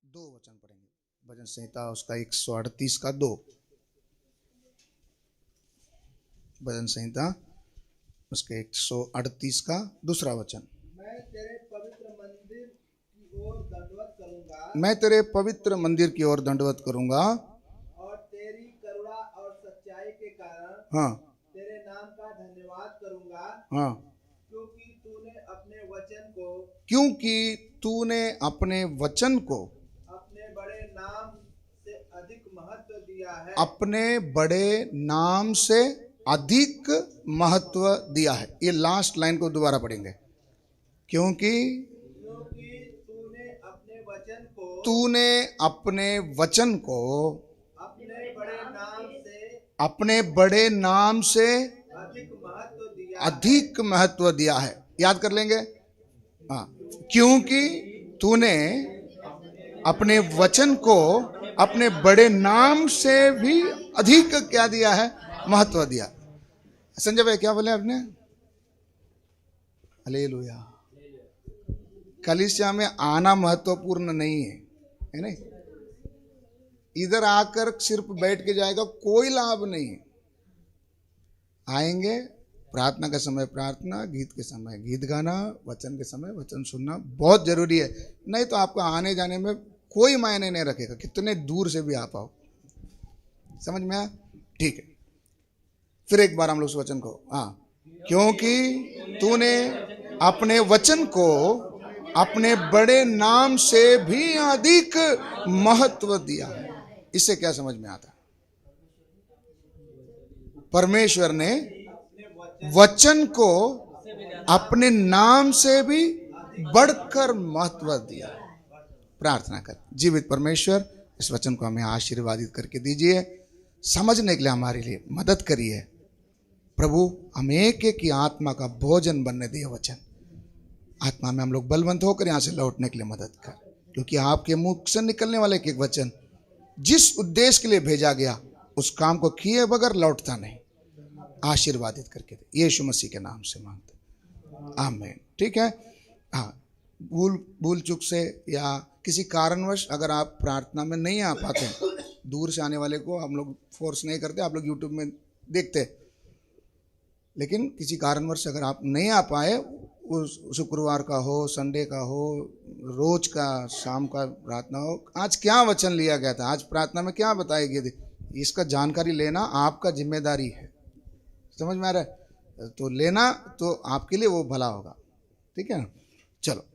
दो वचन पढ़ेंगे। भजन संहिता उसका 138 का 2। भजन संहिता उसके 138 का दूसरा वचन। मैं तेरे पवित्र मंदिर की ओर दंडवत करूंगा, मैं तेरे पवित्र मंदिर की ओर दंडवत करूंगा और तेरी करुणा और सच्चाई के कारण हाँ तेरे नाम का धन्यवाद करूंगा, हाँ, क्योंकि तूने अपने वचन को क्योंकि तूने अपने वचन को अपने बड़े नाम से अधिक महत्व दिया है। अपने बड़े नाम से अधिक महत्व दिया है। ये लास्ट लाइन को दोबारा पढ़ेंगे। क्योंकि तूने अपने वचन को तूने अपने वचन को अपने बड़े नाम से अपने बड़े नाम से अधिक महत्व दिया है। अधिक महत्व दिया है। याद कर लेंगे। हाँ, क्योंकि तूने अपने वचन को अपने बड़े नाम से भी अधिक क्या दिया है? महत्व दिया। संजय भाई क्या बोले आपने? हालेलुया। कलीसिया में आना महत्वपूर्ण नहीं है नहीं? इधर आकर सिर्फ बैठ के जाएगा कोई लाभ नहीं है। आएंगे, प्रार्थना का समय प्रार्थना, गीत के समय गीत गाना, वचन के समय वचन सुनना बहुत जरूरी है। नहीं तो आपको आने जाने में कोई मायने नहीं रखेगा, कितने दूर से भी आप आओ। समझ में आया? ठीक है, फिर एक बार हम लोग उस वचन को, हाँ, क्योंकि तूने अपने वचन को अपने बड़े नाम से भी अधिक महत्व दिया है। इससे क्या समझ में आता? परमेश्वर ने वचन को अपने नाम से भी बढ़कर महत्व दिया। प्रार्थना कर। जीवित परमेश्वर, इस वचन को हमें आशीर्वादित करके दीजिए, समझने के लिए हमारे लिए मदद करिए प्रभु। हम एक एक की आत्मा का भोजन बनने दिए वचन। आत्मा में हम लोग बलवंत होकर यहाँ से लौटने के लिए मदद कर, क्योंकि आपके मुख से निकलने वाले एक एक वचन जिस उद्देश्य के लिए भेजा गया उस काम को किए बगैर लौटता नहीं। आशीर्वादित करके दे, यीशु मसीह के नाम से मांगते, आमीन। ठीक है। हाँ, भूल चूक से या किसी कारणवश अगर आप प्रार्थना में नहीं आ पाते, दूर से आने वाले को हम लोग फोर्स नहीं करते, आप लोग यूट्यूब में देखते, लेकिन किसी कारणवश अगर आप नहीं आ पाए, उस शुक्रवार का हो, संडे का हो, रोज का शाम का प्रार्थना हो, आज क्या वचन लिया गया था, आज प्रार्थना में क्या बताया गया था, इसका जानकारी लेना आपका जिम्मेदारी है। समझ में आ रहा है? तो लेना तो आपके लिए वो भला होगा। ठीक है ना? चलो,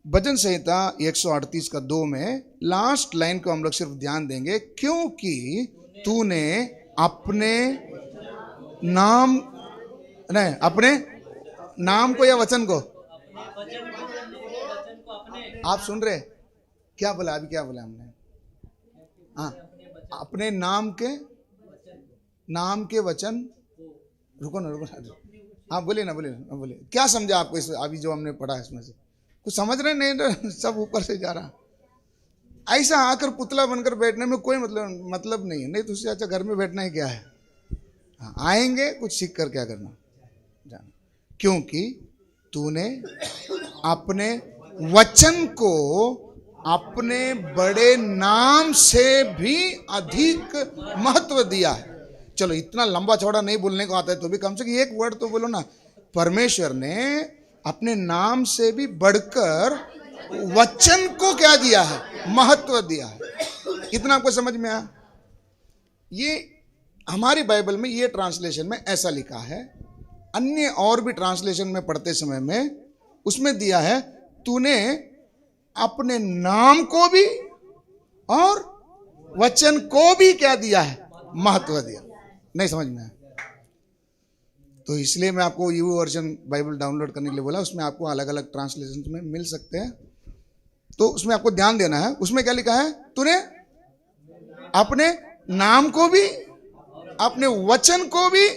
भजन संहिता 138 का 2 में लास्ट लाइन को हम लोग सिर्फ ध्यान देंगे। क्योंकि तूने अपने नाम, नहीं, अपने नाम को या वचन को, आप सुन रहे क्या बोला? अभी क्या बोला हमने? हाँ, अपने नाम के वचन, रुको ना। हाँ, बोलिए ना, बोलिए क्या समझा आपको इस अभी जो हमने पढ़ा है इसमें से? कुछ समझ रहे नहीं? सब ऊपर से जा रहा। ऐसा आकर पुतला बनकर बैठने में कोई मतलब नहीं है। नहीं तो उससे अच्छा घर में बैठना ही क्या है। हाँ, आएंगे कुछ सीख कर क्या करना जाना। क्योंकि तूने अपने वचन को अपने बड़े नाम से भी अधिक महत्व दिया है। चलो, इतना लंबा चौड़ा नहीं बोलने को आता है तो भी कम से कम एक वर्ड तो बोलो ना। परमेश्वर ने अपने नाम से भी बढ़कर वचन को क्या दिया है? महत्व दिया है। इतना आपको समझ में आया? ये हमारी बाइबल में, ये ट्रांसलेशन में ऐसा लिखा है। अन्य और भी ट्रांसलेशन में पढ़ते समय में उसमें दिया है, तूने अपने नाम को भी और वचन को भी क्या दिया है? महत्व दिया। नहीं समझ में आया? तो इसलिए मैं आपको यू वर्जन बाइबल डाउनलोड करने के लिए बोला। उसमें आपको अलग अलग ट्रांसलेशन में मिल सकते हैं, तो उसमें आपको ध्यान देना है। उसमें क्या लिखा है? तूने अपने नाम को भी अपने वचन को भी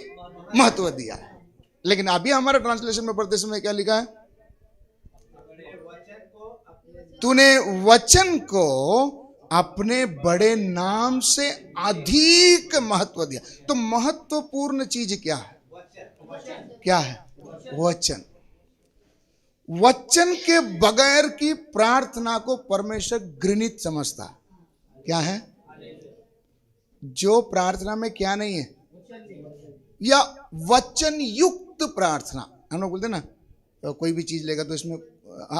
महत्व दिया है। लेकिन अभी हमारा ट्रांसलेशन में पढ़ते समय क्या लिखा है? तूने वचन को अपने बड़े नाम से अधिक महत्व दिया। तो महत्वपूर्ण चीज क्या है? क्या है? वचन। वचन के बगैर की प्रार्थना को परमेश्वर घृणित समझता है। क्या है? जो प्रार्थना में क्या नहीं है, या वचन युक्त प्रार्थना। हम लोग बोलते हैं ना, तो कोई भी चीज लेगा तो इसमें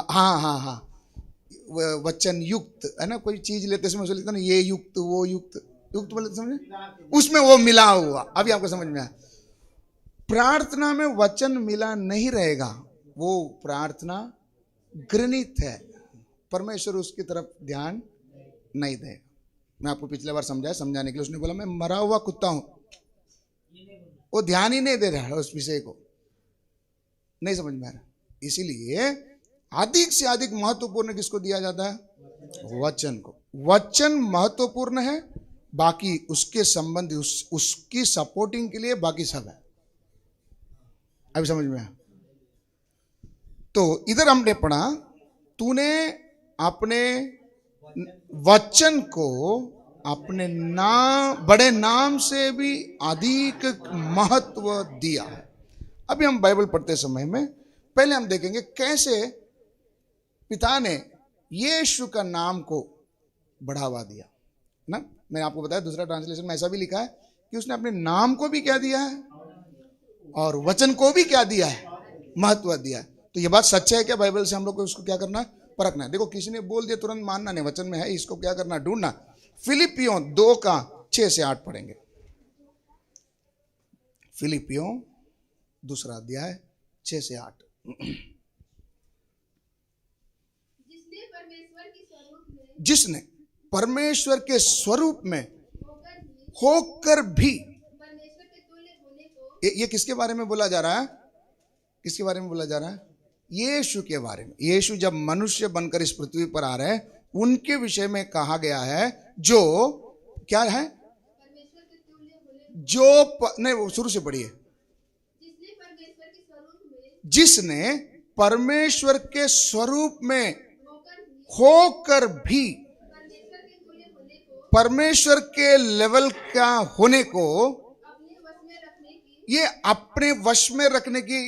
हाँ वचन युक्त है ना, कोई चीज लेते इसमें लिखता ना ये युक्त वो युक्त, युक्त बोले समझे, उसमें वो मिला हुआ। अभी आपको समझ में आया? प्रार्थना में वचन मिला नहीं रहेगा, वो प्रार्थना घृणित है, परमेश्वर उसकी तरफ ध्यान नहीं देगा। मैं आपको पिछले बार समझाने के लिए उसने बोला मैं मरा हुआ कुत्ता हूं, वो ध्यान ही नहीं दे रहा है उस विषय को, नहीं समझ में आ रहा। इसीलिए अधिक से अधिक महत्वपूर्ण किसको दिया जाता है? वचन को। वचन महत्वपूर्ण है, बाकी उसके संबंधी उसकी सपोर्टिंग के लिए बाकी सब है। अभी समझ में आया? तो इधर हमने पढ़ा, तूने अपने वचन को अपने बड़े नाम से भी अधिक महत्व दिया है। अभी हम बाइबल पढ़ते समय में पहले हम देखेंगे कैसे पिता ने यीशु का नाम को बढ़ावा दिया ना। मैंने आपको बताया दूसरा ट्रांसलेशन में ऐसा भी लिखा है कि उसने अपने नाम को भी क्या दिया है और वचन को भी क्या दिया है, महत्व दिया है। तो ये बात सच्चा है क्या? बाइबल से हम लोग को उसको क्या करना है, परखना है। देखो किसी ने बोल दिया तुरंत मानना नहीं, वचन में है, इसको क्या करना, ढूंढना। फिलिपियों 2:6-8 पढ़ेंगे। फिलिपियों 2 अध्याय 6-8। जिसने परमेश्वर के स्वरूप में होकर भी, ये किसके बारे में बोला जा रहा है? किसके बारे में बोला जा रहा है? यीशु के बारे में। यीशु जब मनुष्य बनकर इस पृथ्वी पर आ रहे हैं, उनके विषय में कहा गया है, जो क्या है, नहीं शुरू से पढ़िए। जिसने परमेश्वर के स्वरूप में होकर भी परमेश्वर के लेवल का होने को ये अपने वश में रखने की,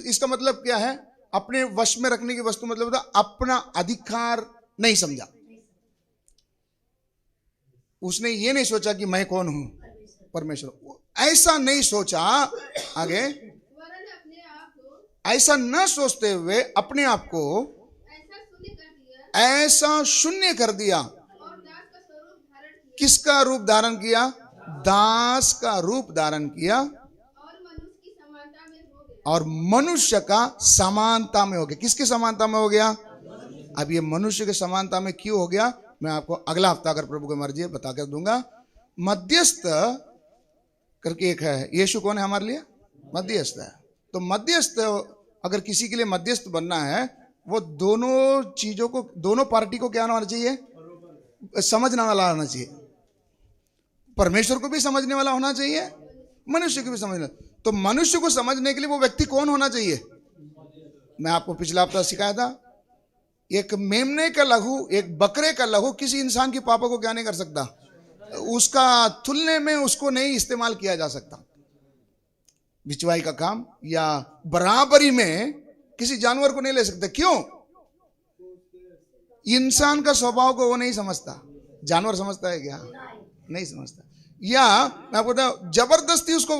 इसका मतलब क्या है? अपने वश में रखने की वस्तु मतलब होता अपना अधिकार नहीं समझा। उसने ये नहीं सोचा कि मैं कौन हूं, परमेश्वर, ऐसा नहीं सोचा। आगे, ऐसा न सोचते हुए अपने आप को ऐसा शून्य कर दिया। किसका रूप धारण किया? दास का रूप धारण किया और मनुष्य का समानता में हो गया। किसकी समानता में हो गया? अब ये मनुष्य के समानता में क्यों हो गया, मैं आपको अगला हफ्ता अगर प्रभु की मर्जी है बता कर दूंगा। मध्यस्थ करके एक है, यीशु कौन है हमारे लिए? मध्यस्थ है। तो मध्यस्थ अगर किसी के लिए मध्यस्थ बनना है, वो दोनों चीजों को, दोनों पार्टी को क्या होना चाहिए? समझने वाला होना चाहिए। परमेश्वर को भी समझने वाला होना चाहिए, मनुष्य को भी समझना। तो मनुष्य को समझने के लिए वो व्यक्ति कौन होना चाहिए? मैं आपको पिछला हफ्ता सिखाया था, एक मेमने का लहू, एक बकरे का लहू किसी इंसान की पापों को क्या नहीं कर सकता, उसका तुलने में उसको नहीं इस्तेमाल किया जा सकता। बिचवाई का काम या बराबरी में किसी जानवर को नहीं ले सकते। क्यों? इंसान का स्वभाव को वो नहीं समझता। जानवर समझता है क्या? नहीं समझता। या मैं आपको बताऊं, जबरदस्ती उसको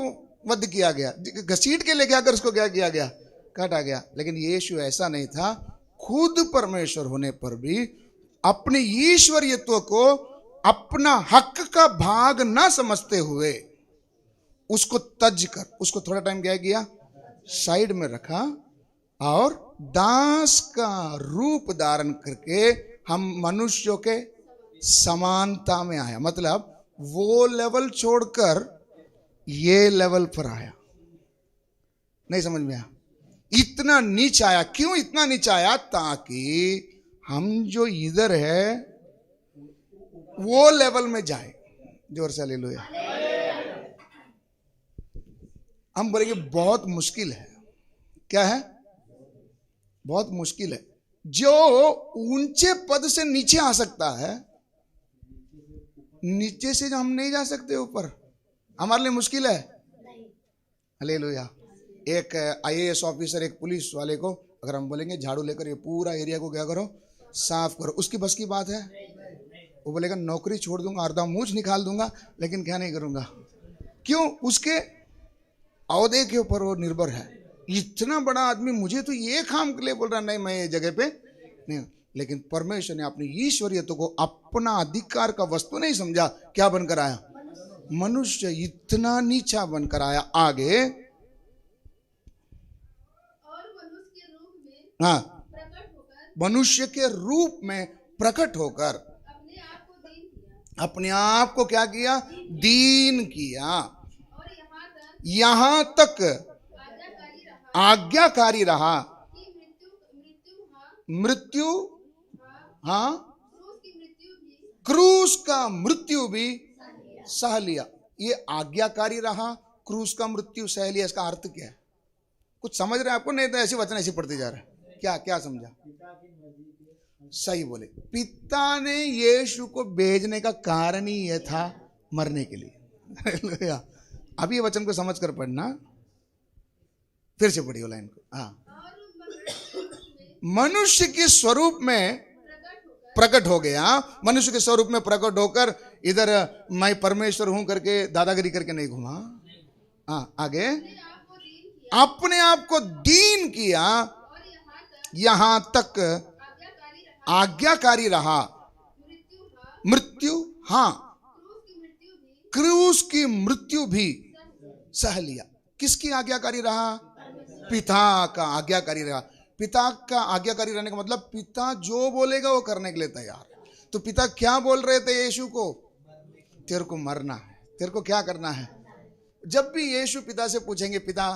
वध किया गया, घसीट के लेके आकर उसको क्या किया गया, काटा गया। लेकिन यीशु ऐसा नहीं था, खुद परमेश्वर होने पर भी अपने ईश्वरीयत्व को अपना हक का भाग ना समझते हुए उसको तज कर, उसको थोड़ा टाइम क्या किया, साइड में रखा और दास का रूप धारण करके हम मनुष्यों के समानता में आया। मतलब वो लेवल छोड़कर ये लेवल पर आया। नहीं समझ में आया? इतना नीच आया। क्यों इतना नीच आया? ताकि हम जो इधर है वो लेवल में जाए। जोर से हालेलुया। हम बोलेंगे बहुत मुश्किल है। क्या है? बहुत मुश्किल है। जो ऊंचे पद से नीचे आ सकता है, नीचे से हम नहीं जा सकते ऊपर, हमारे लिए मुश्किल है। हालेलुया। एक IAS ऑफिसर एक पुलिस वाले को अगर हम बोलेंगे झाड़ू लेकर ये पूरा एरिया को क्या करो, साफ करो, उसकी बस की बात है? वो बोलेगा नौकरी छोड़ दूंगा, अर्धा मूंछ निकाल दूंगा, लेकिन क्या नहीं करूंगा। क्यों? उसके औहदे के ऊपर वो निर्भर है। इतना बड़ा आदमी मुझे तो ये काम के लिए बोल रहा, नहीं मैं ये जगह पे नहीं। लेकिन परमेश्वर ने अपनी ईश्वरीयता को अपना अधिकार का वस्तु नहीं समझा, क्या बनकर आया? मनुष्य इतना नीचा बनकर आया। आगे, हाँ, मनुष्य के रूप में प्रकट होकर अपने आप को क्या किया? दीन किया। यहां तक आज्ञाकारी रहा, मृत्यु, हाँ, क्रूस का मृत्यु भी सह लिया। ये आज्ञाकारी रहा, क्रूस का मृत्यु सह लिया, इसका अर्थ क्या है? कुछ समझ रहे हैं आपको? नहीं तो ऐसे वचन ऐसे पढ़ते जा रहे हैं। क्या क्या समझा? सही बोले। पिता ने यीशु को भेजने का कारण ही यह था, मरने के लिए। अब ये वचन को समझ कर पढ़ना, फिर से पढ़िए लाइन को। हाँ, मनुष्य के स्वरूप में प्रकट हो गया। मनुष्य के स्वरूप में प्रकट होकर इधर मैं परमेश्वर हूं करके दादागिरी करके नहीं घुमा। हाँ, आगे, अपने आप को दीन किया, यहां तक आज्ञाकारी रहा, मृत्यु, हाँ, क्रूस की मृत्यु भी सह लिया। किसकी आज्ञाकारी रहा? पिता का आज्ञाकारी रहा। पिता का आज्ञाकारी रहने का मतलब पिता जो बोलेगा वो करने के लिए तैयार। तो पिता क्या बोल रहे थे यीशु को? तेरे को मरना है, तेरे को क्या करना है। जब भी यीशु पिता से पूछेंगे, पिता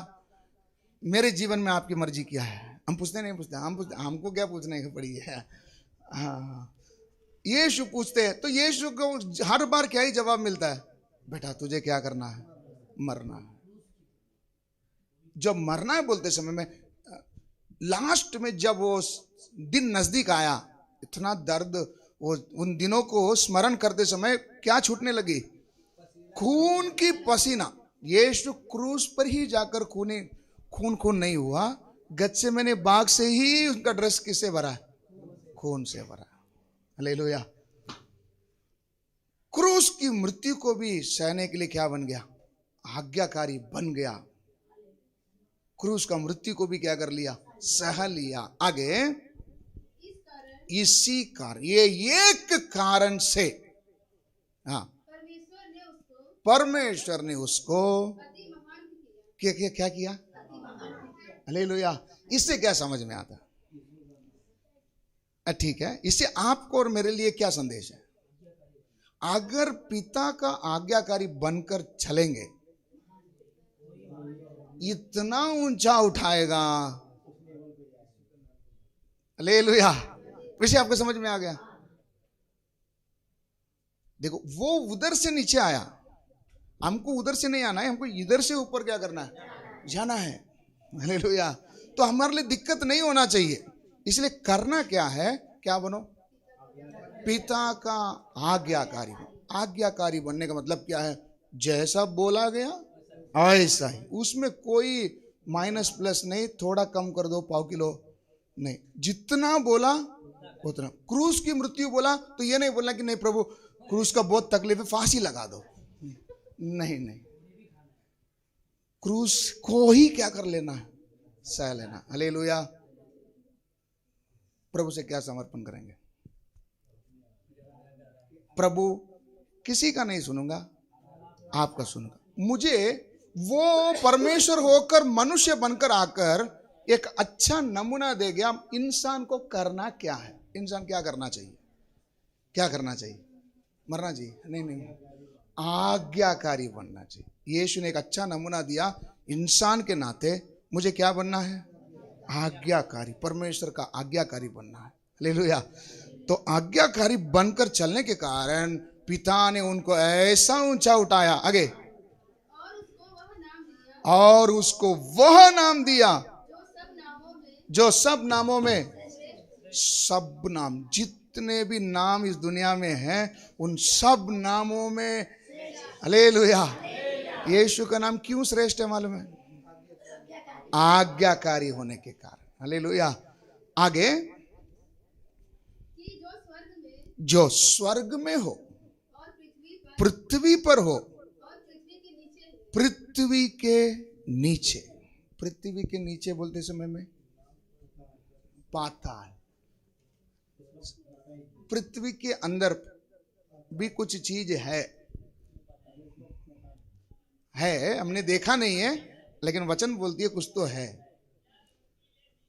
मेरे जीवन में आपकी मर्जी क्या है, हम पूछते नहीं, पूछते हम पूछते, हमको क्या पूछने की पड़ी है। हाँ, यीशु पूछते हैं तो यीशु को हर बार क्या ही जवाब मिलता है? बेटा तुझे क्या करना है? मरना है। जब मरना है बोलते समय में, लास्ट में जब वो दिन नजदीक आया, इतना दर्द, वो उन दिनों को स्मरण करते समय क्या छूटने लगी? खून की पसीना। यीशु क्रूस पर ही जाकर खून नहीं हुआ, गत्सेमने बाग से ही उनका ड्रेस किससे भरा? खून से भरा। हालेलुया। क्रूस की मृत्यु को भी सहने के लिए क्या बन गया? आज्ञाकारी बन गया। क्रूस का मृत्यु को भी क्या कर लिया? सह लिया। आगे, इसी कारण, ये एक कारण से, हाँ, परमेश्वर ने उसको क्या किया? हालेलुया। इससे क्या समझ में आता? ठीक है, इससे आपको और मेरे लिए क्या संदेश है? अगर पिता का आज्ञाकारी बनकर चलेंगे, इतना ऊंचा उठाएगा। हालेलुया। वैसे आपको समझ में आ गया? देखो, वो उधर से नीचे आया, हमको उधर से नहीं आना है, हमको इधर से ऊपर क्या करना है? जाना है। हालेलुया। तो हमारे लिए दिक्कत नहीं होना चाहिए। इसलिए करना क्या है? क्या बनो? पिता का आज्ञाकारी। आज्ञाकारी बनने का मतलब क्या है? जैसा बोला गया ऐसा ही, उसमें कोई माइनस प्लस नहीं, थोड़ा कम कर दो, पाव किलो नहीं, जितना बोला उतना। क्रूस की मृत्यु बोला तो ये नहीं बोलना कि नहीं प्रभु क्रूस का बहुत तकलीफ है, फांसी लगा दो। नहीं, क्रूस को ही क्या कर लेना है? सह लेना। हालेलुया। प्रभु से क्या समर्पण करेंगे? प्रभु किसी का नहीं सुनूंगा, आपका सुनूंगा। मुझे वो परमेश्वर होकर मनुष्य बनकर आकर एक अच्छा नमूना दे गया। इंसान को करना क्या है? इंसान क्या करना चाहिए? क्या करना चाहिए? मरना चाहिए? नहीं, आज्ञाकारी बनना चाहिए। यीशु ने एक अच्छा नमूना दिया। इंसान के नाते मुझे क्या बनना है? आज्ञाकारी, परमेश्वर का आज्ञाकारी बनना है। हालेलुया। तो आज्ञाकारी बनकर चलने के कारण पिता ने उनको ऐसा ऊंचा उठाया। आगे, और उसको वह नाम दिया जो सब नामों में, सब नाम, जितने भी नाम इस दुनिया में हैं, उन सब नामों में, हालेलुया, यीशु का नाम क्यों श्रेष्ठ है मालूम है? आज्ञाकारी होने के कारण। हालेलुया। आगे, कि जो स्वर्ग में हो, और पृथ्वी पर हो, और पृथ्वी के नीचे पृथ्वी के नीचे। पृथ्वी के नीचे बोलते समय में पाताल। पृथ्वी के अंदर भी कुछ चीज है, हमने देखा नहीं है, लेकिन वचन बोलती है कुछ तो है।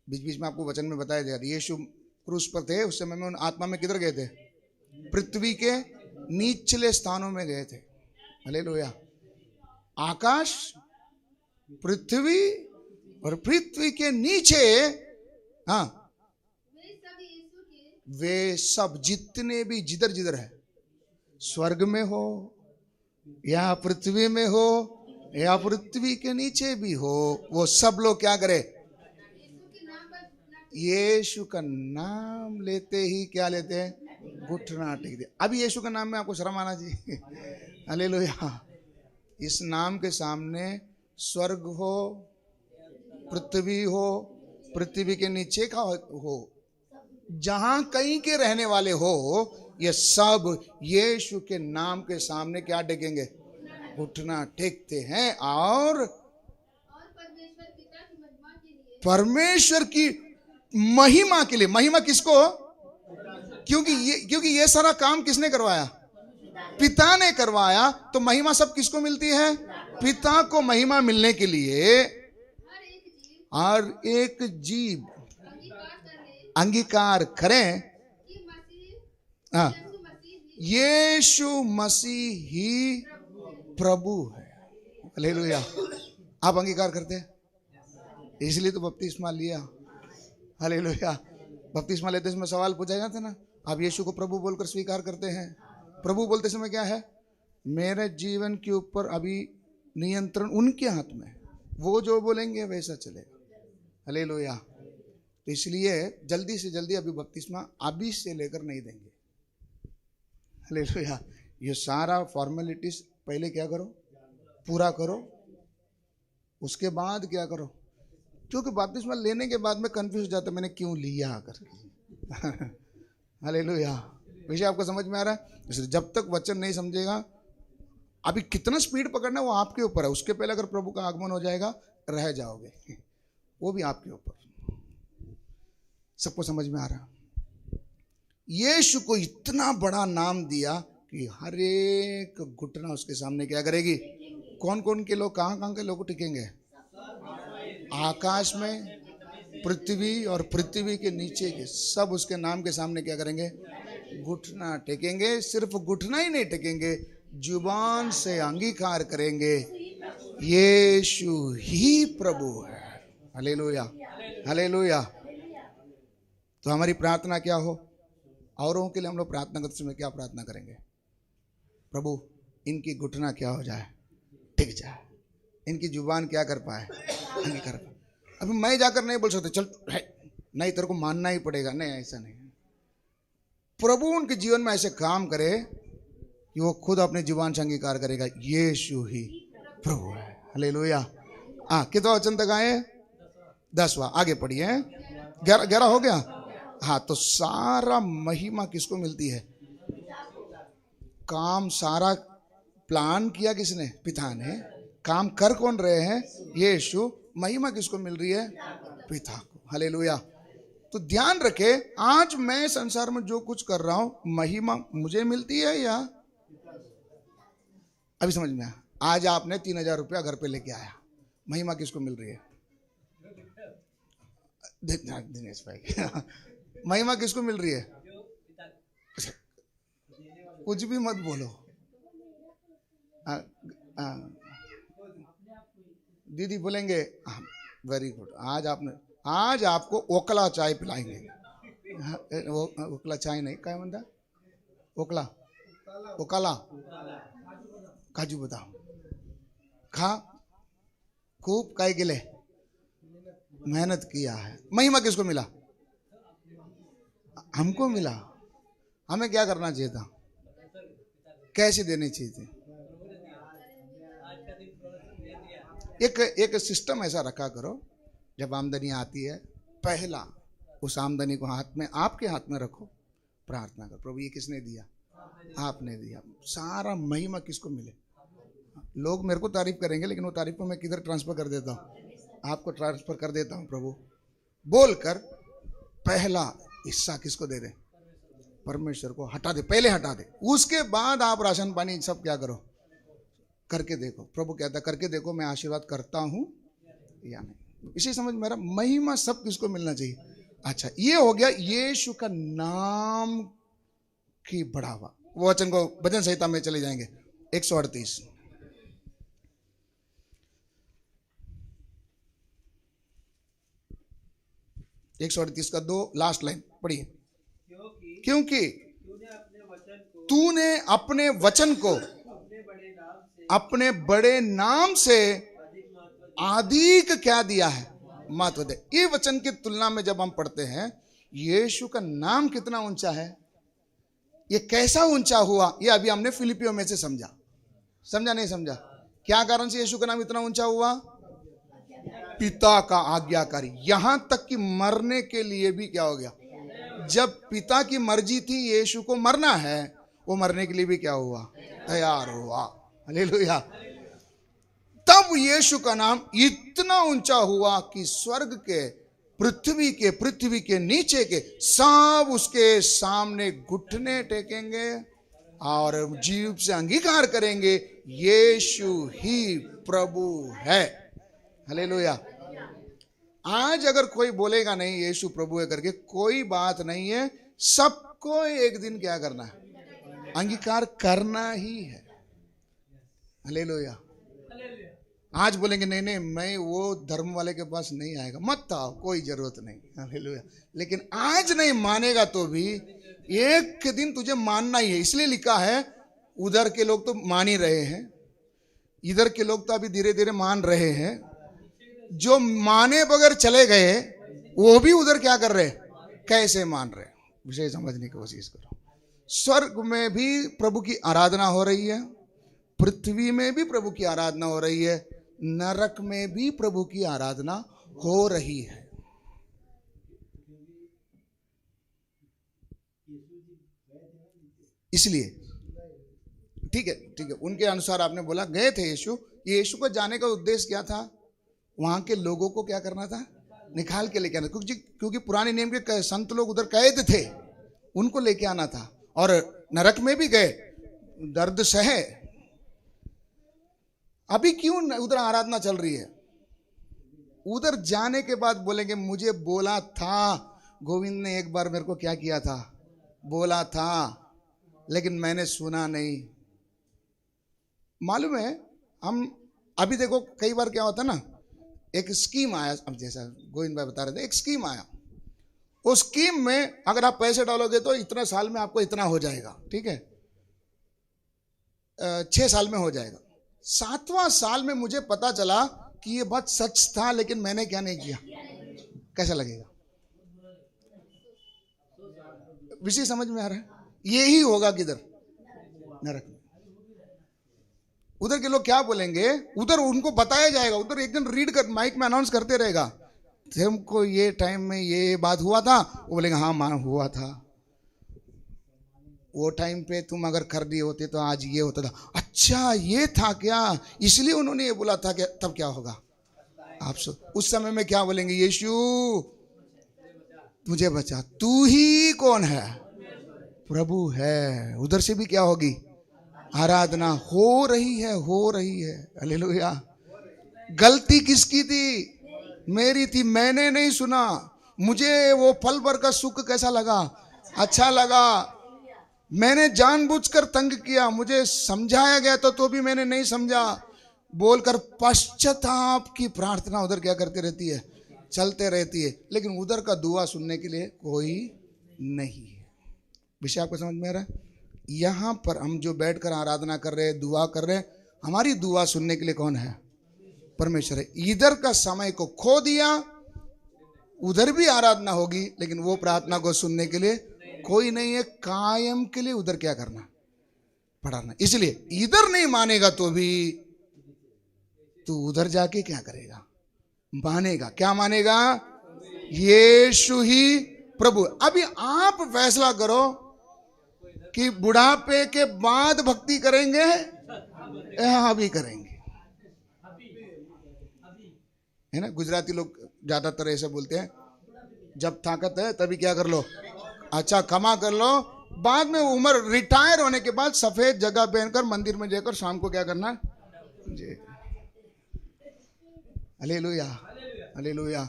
बीच बीच में आपको वचन में बताया जाता है। यीशु क्रूस पर थे, उस समय में उन आत्मा में किधर गए थे? पृथ्वी के निचले स्थानों में गए थे। हालेलुया। आकाश, पृथ्वी और पृथ्वी के नीचे, हाँ, वे सब जितने भी जिधर जिधर है, स्वर्ग में हो या पृथ्वी में हो या पृथ्वी के नीचे भी हो, वो सब लोग क्या करे? यीशु का नाम लेते ही क्या लेते हैं? घुटना टेक दे। अभी यीशु का नाम में आपको शर्म आना चाहिए। हालेलुया। इस नाम के सामने स्वर्ग हो, पृथ्वी हो, पृथ्वी के नीचे का हो, जहां कहीं के रहने वाले हो, ये सब यीशु के नाम के सामने क्या टेकेंगे? घुटना टेकते हैं। और परमेश्वर की महिमा के लिए। महिमा किसको? क्योंकि ये सारा काम किसने करवाया? पिता ने करवाया। तो महिमा सब किसको मिलती है? पिता को महिमा मिलने के लिए हर एक जीव अंगीकार करें, हाँ, यीशु मसीह ही प्रभु है। हालेलुया। आप अंगीकार करते हैं, इसलिए तो बपतिस्मा लिया। हालेलुया। बपतिस्मा लेते समय सवाल पूछा जाता ना, आप यीशु को प्रभु बोलकर स्वीकार करते हैं? प्रभु बोलते समय क्या है? मेरे जीवन के ऊपर अभी नियंत्रण उनके हाथ में है, वो जो बोलेंगे वैसा चलेगा। हालेलुया। तो इसलिए जल्दी से जल्दी अभी बपतिस्मा अभी से लेकर नहीं देंगे। हालेलुया। ये सारा फॉर्मेलिटीज पहले क्या करो? पूरा करो, उसके बाद क्या करो? क्योंकि बपतिस्मा लेने के बाद में कंफ्यूज हो जाता, मैंने क्यों लिया करके। हालेलुया। वैसे आपको समझ में आ रहा है? इसलिए जब तक वचन नहीं समझेगा, अभी कितना स्पीड पकड़ना है वो आपके ऊपर है। उसके पहले अगर प्रभु का आगमन हो जाएगा, रह जाओगे, वो भी आपके ऊपर। सबको समझ में आ रहा? यीशु को इतना बड़ा नाम दिया कि हर एक घुटना उसके सामने क्या करेगी? कौन कौन के लोग, कहां के लोग टिकेंगे? आकाश में, पृथ्वी और पृथ्वी के नीचे के सब उसके नाम के सामने क्या करेंगे? घुटना टेकेंगे। सिर्फ घुटना ही नहीं टेकेंगे, जुबान से अंगीकार करेंगे यीशु ही प्रभु है। हालेलुया। हालेलुया। तो हमारी प्रार्थना क्या हो? औरों के लिए हम लोग प्रार्थना करते समय क्या प्रार्थना करेंगे? प्रभु इनकी घुटना क्या हो जाए? टिक जाए। इनकी जुबान क्या कर पाए? अंगीकार पाए। अभी मैं जाकर नहीं बोल सकते चल नहीं, तेरे को मानना ही पड़ेगा, नहीं, ऐसा नहीं। प्रभु उनके जीवन में ऐसे काम करे कि वो खुद अपने जुबान से अंगीकार करेगा यीशु ही प्रभु है। हालेलुया। कितना वचन तक आए? 10वां। आगे पढ़िए। 11 हो गया। हाँ, तो सारा महिमा किसको मिलती है? काम सारा प्लान किया किसने? पिता ने। काम कर कौन रहे हैं? यीशु। महिमा किसको मिल रही है? पिता को। हालेलुया। तो ध्यान रखे, आज मैं संसार में जो कुछ कर रहा हूं, महिमा मुझे मिलती है या? अभी समझ में आया? आज आपने 3000 रुपया घर पे लेके आया, महिमा किसको मिल रही है? दिनेश भाई। महिमा किसको मिल रही है? कुछ भी मत बोलो। दीदी बोलेंगे वेरी गुड, आज आपको ओकला चाय पिलाएंगे। ओकला चाय नहीं, क्या म्हणता? ओकला काजू बदाम खा, खूब काय केले, मेहनत किया है। महिमा किसको मिला? हमको मिला। हमें क्या करना चाहिए था? कैसे देनी चाहिए थी? एक सिस्टम ऐसा रखा करो, जब आमदनी आती है पहला उस आमदनी को हाथ में, आपके हाथ में रखो, प्रार्थना कर, प्रभु ये किसने दिया? आपने दिया। सारा महिमा किसको मिले? लोग मेरे को तारीफ करेंगे, लेकिन वो तारीफ को मैं किधर ट्रांसफर कर देता हूँ? आपको ट्रांसफर कर देता हूँ। प्रभु बोलकर पहला हिस्सा किसको दे दे? परमेश्वर को हटा दे, पहले हटा दे। उसके बाद आप राशन पानी सब क्या करो, करके देखो। प्रभु कहता है करके देखो मैं आशीर्वाद करता हूं या नहीं। इसी समझ मेरा महिमा सब किसको मिलना चाहिए? अच्छा, ये हो गया यीशु का नाम की बढ़ावा। वो वचन को भजन संहिता में चले जाएंगे 138 138 का 2 लास्ट लाइन पढ़िए। क्योंकि तूने अपने वचन को अपने बड़े नाम से अधिक क्या दिया है? महत्व दे। ये वचन की तुलना में जब हम पढ़ते हैं, यीशु का नाम कितना ऊंचा है, ये कैसा ऊंचा हुआ, ये अभी हमने फिलिपियों में से समझा। समझा नहीं समझा? क्या कारण से यीशु का नाम इतना ऊंचा हुआ? पिता का आज्ञाकारी। यहां तक कि मरने के लिए भी क्या हो गया? जब पिता की मर्जी थी यीशु को मरना है, वो मरने के लिए भी क्या हुआ? तैयार हुआ। हालेलुया। तब यीशु का नाम इतना ऊंचा हुआ कि स्वर्ग के, पृथ्वी के नीचे के सब उसके सामने घुटने टेकेंगे और जीव से अंगीकार करेंगे यीशु ही प्रभु है। हालेलुया। आज अगर कोई बोलेगा नहीं यीशु प्रभु है करके, कोई बात नहीं है। सबको एक दिन क्या करना है? अंगीकार करना ही है। हालेलुया। आज बोलेंगे नहीं नहीं मैं वो धर्म वाले के पास नहीं आएगा, मत आओ, कोई जरूरत नहीं। हालेलुया। लेकिन आज नहीं मानेगा तो भी एक दिन तुझे मानना ही है। इसलिए लिखा है, उधर के लोग तो मान ही रहे हैं, इधर के लोग तो अभी धीरे धीरे मान रहे हैं। जो माने बगैर चले गए वो भी उधर क्या कर रहे, कैसे मान रहे? विषय समझने की कोशिश करो। स्वर्ग में भी प्रभु की आराधना हो रही है, पृथ्वी में भी प्रभु की आराधना हो रही है, नरक में भी प्रभु की आराधना हो रही है। इसलिए ठीक है, उनके अनुसार आपने बोला गए थे यीशु। यीशु को जाने का उद्देश्य क्या था? वहां के लोगों को क्या करना था? निकाल के लेके आना। क्योंकि पुराने नियम के संत लोग उधर कैद थे, उनको लेके आना था। और नरक में भी गए, दर्द सहे। अभी क्यों उधर आराधना चल रही है? उधर जाने के बाद बोलेंगे मुझे बोला था, गोविंद ने एक बार मेरे को क्या किया था, बोला था, लेकिन मैंने सुना नहीं। मालूम है, हम अभी देखो कई बार क्या होता ना, एक स्कीम आया, अब जैसा गोविंद भाई बता रहे थे, एक स्कीम आया। उस स्कीम में अगर आप पैसे डालोगे तो इतने साल में आपको इतना हो जाएगा, ठीक है, 6 साल में हो जाएगा। 7वां साल में मुझे पता चला कि ये बात सच था, लेकिन मैंने क्या नहीं किया। कैसा लगेगा? विषय समझ में आ रहा है? यही होगा किधर? नरक में। उधर के लोग क्या बोलेंगे? उधर उनको बताया जाएगा, उधर एक दिन रीड कर, माइक में अनाउंस करते रहेगा, हमको ये टाइम में ये बात हुआ था। वो बोलेंगे हाँ मान हुआ था, वो टाइम पे तुम अगर कर दिए होते तो आज ये होता था। अच्छा ये था क्या, इसलिए उन्होंने ये बोला था। क्या तब क्या होगा? आप उस समय में क्या बोलेंगे? यीशु मुझे बचा। तू ही कौन है? प्रभु है। उधर से भी क्या होगी? आराधना हो रही है, हो रही है। हालेलुया। गलती किसकी थी? मेरी थी, मैंने नहीं सुना। मुझे वो पल भर का सुख कैसा लगा? अच्छा लगा। मैंने जानबूझकर तंग किया, मुझे समझाया गया तो भी मैंने नहीं समझा, बोलकर पश्चाताप की प्रार्थना उधर क्या करती रहती है? चलते रहती है। लेकिन उधर का दुआ सुनने के लिए कोई नहीं है। विषय आपको समझ में आ रहा है? यहाँ पर हम जो बैठकर आराधना कर रहे हैं, दुआ कर रहे हैं, हमारी दुआ सुनने के लिए कौन है? परमेश्वर है। इधर का समय को खो दिया, उधर भी आराधना होगी, लेकिन वो प्रार्थना को सुनने के लिए कोई नहीं है। कायम के लिए उधर क्या करना? पढ़ाना। इसलिए इधर नहीं मानेगा तो भी तू उधर जाके क्या करेगा? मानेगा। क्या मानेगा? यीशु ही प्रभु। अभी आप फैसला करो कि बुढ़ापे के बाद भक्ति करेंगे या अभी करेंगे। है ना, गुजराती लोग ज्यादातर ऐसे बोलते हैं, जब ताकत है तभी क्या कर लो, अच्छा कमा कर लो, बाद में उम्र रिटायर होने के बाद सफेद जगह पहनकर मंदिर में जाकर शाम को क्या करना जी। Hallelujah hallelujah.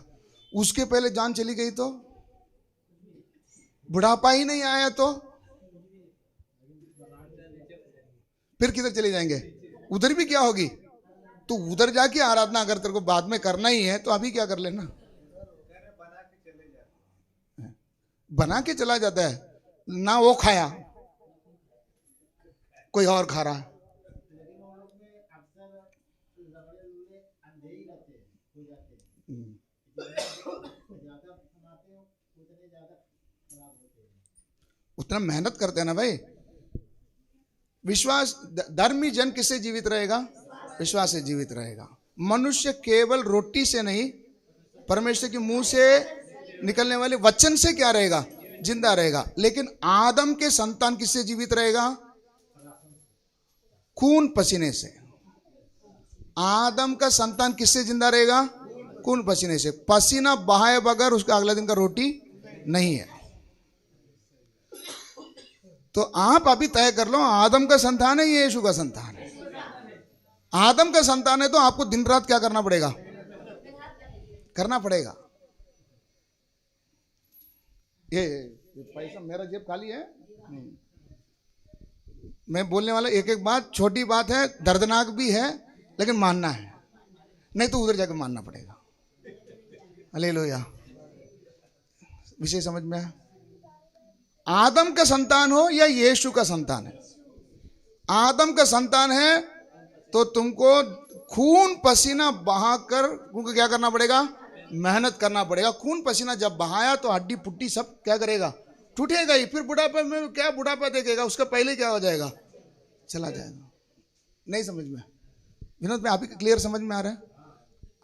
उसके पहले जान चली गई तो, बुढ़ापा ही नहीं आया तो फिर किधर चले जाएंगे, उधर भी क्या होगी। तो उधर जाके आराधना अगर तेरे को बाद में करना ही है तो अभी क्या कर लेना, बना के चला जाता है ना, वो खाया कोई और खा रहा है। उतना मेहनत करते हैं ना भाई। विश्वास, धर्मी जन किससे जीवित रहेगा, विश्वास से जीवित रहेगा। मनुष्य केवल रोटी से नहीं, परमेश्वर के मुंह से निकलने वाले वचन से क्या रहेगा, जिंदा रहेगा। लेकिन आदम के संतान किससे जीवित रहेगा, खून पसीने से। आदम का संतान किससे जिंदा रहेगा, खून पसीने से। पसीना बहाए बगैर उसका अगला दिन का रोटी नहीं है। तो आप अभी तय कर लो, आदम का संतान है ये यीशु का संतान है। आदम का संतान है तो आपको दिन रात क्या करना पड़ेगा, करना पड़ेगा। ये पैसा मेरा जेब खाली है, मैं बोलने वाला एक एक बात छोटी बात है, दर्दनाक भी है, लेकिन मानना है, नहीं तो उधर जाकर मानना पड़ेगा। हालेलुया। विषय समझ में आया। आदम का संतान हो या यीशु का संतान है, आदम का संतान है तो तुमको खून पसीना बहाकर तुमको क्या करना पड़ेगा, मेहनत करना पड़ेगा। खून पसीना जब बहाया तो हड्डी पुट्टी सब क्या करेगा, टूटेगा ही। फिर बुढ़ापे में क्या बुढ़ापा देखेगा, उसका पहले क्या हो जाएगा, चला जाएगा। नहीं समझ में विनोद में, अभी क्लियर समझ में आ रहा है।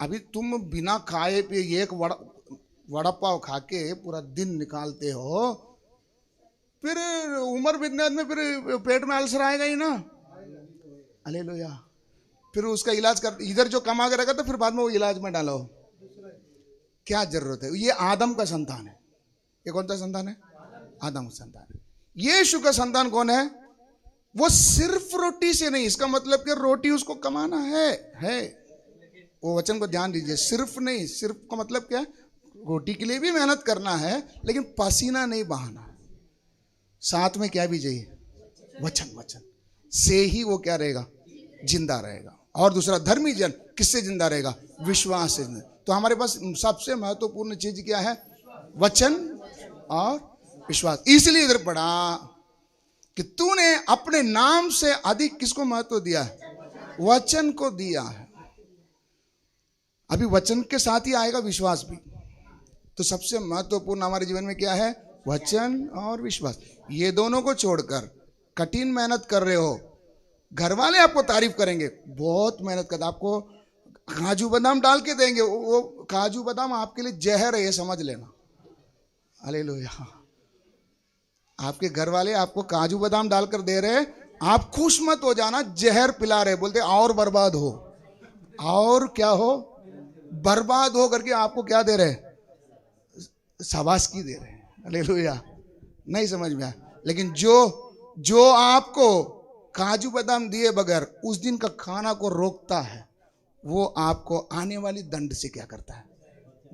अभी तुम बिना खाए पिए एक वड़ा पाव खा के पूरा दिन निकालते हो, फिर उम्र बीतने में फिर पेट में अल्सर आएगा ही ना। हालेलुया। फिर उसका इलाज कर, इधर जो कमा के रखा तो फिर बाद में वो इलाज में डालो, क्या जरूरत है। ये आदम का संतान है। ये कौन सा संतान है, आदम का संतान है। यीशु का संतान कौन है, वो सिर्फ रोटी से नहीं, इसका मतलब कि रोटी उसको कमाना है। वो वचन को ध्यान दीजिए, सिर्फ नहीं, सिर्फ का मतलब क्या है, रोटी के लिए भी मेहनत करना है, लेकिन पसीना नहीं बहाना है। साथ में क्या भी चाहिए, वचन। वचन से ही वो क्या रहेगा, जिंदा रहेगा। और दूसरा, धर्मी जन किससे जिंदा रहेगा, विश्वास से। तो हमारे पास सबसे महत्वपूर्ण चीज क्या है, वचन और विश्वास। इसलिए इधर पढ़ा कि तूने अपने नाम से अधिक किसको महत्व दिया है, वचन को दिया है। अभी वचन के साथ ही आएगा विश्वास भी। तो सबसे महत्वपूर्ण हमारे जीवन में क्या है, वचन और विश्वास। ये दोनों को छोड़कर कठिन मेहनत कर रहे हो, घर वाले आपको तारीफ करेंगे, बहुत मेहनत करता, आपको काजू बादाम डाल के देंगे, वो काजू बादाम आपके लिए जहर है, ये समझ लेना। हालेलुया। आपके घर वाले आपको काजू बादाम डालकर दे रहे, आप खुश मत हो जाना, जहर पिला रहे, बोलते और बर्बाद हो, और क्या हो, बर्बाद हो करके आपको क्या दे रहे, शाबाशी दे रहे। हालेलुया। नहीं समझ में आया। लेकिन जो आपको काजू बादाम दिए बगैर उस दिन का खाना को रोकता है, वो आपको आने वाली दंड से क्या करता है,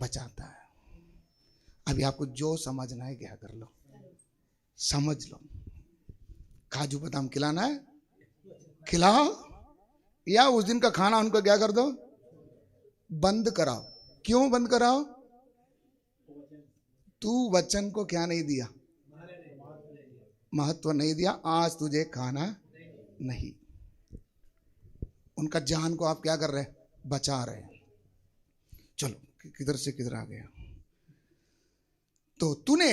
बचाता है। अभी आपको जो समझना है क्या कर लो, समझ लो। काजू बादाम खिलाना है, खिलाओ, या उस दिन का खाना उनको क्या कर दो, बंद कराओ। क्यों बंद कराओ, तू वचन को क्या नहीं दिया, महत्व नहीं दिया, आज तुझे खाना नहीं। उनका जान को आप क्या कर रहे हैं, बचा रहे हैं। चलो किधर से किधर आ गया। तो तूने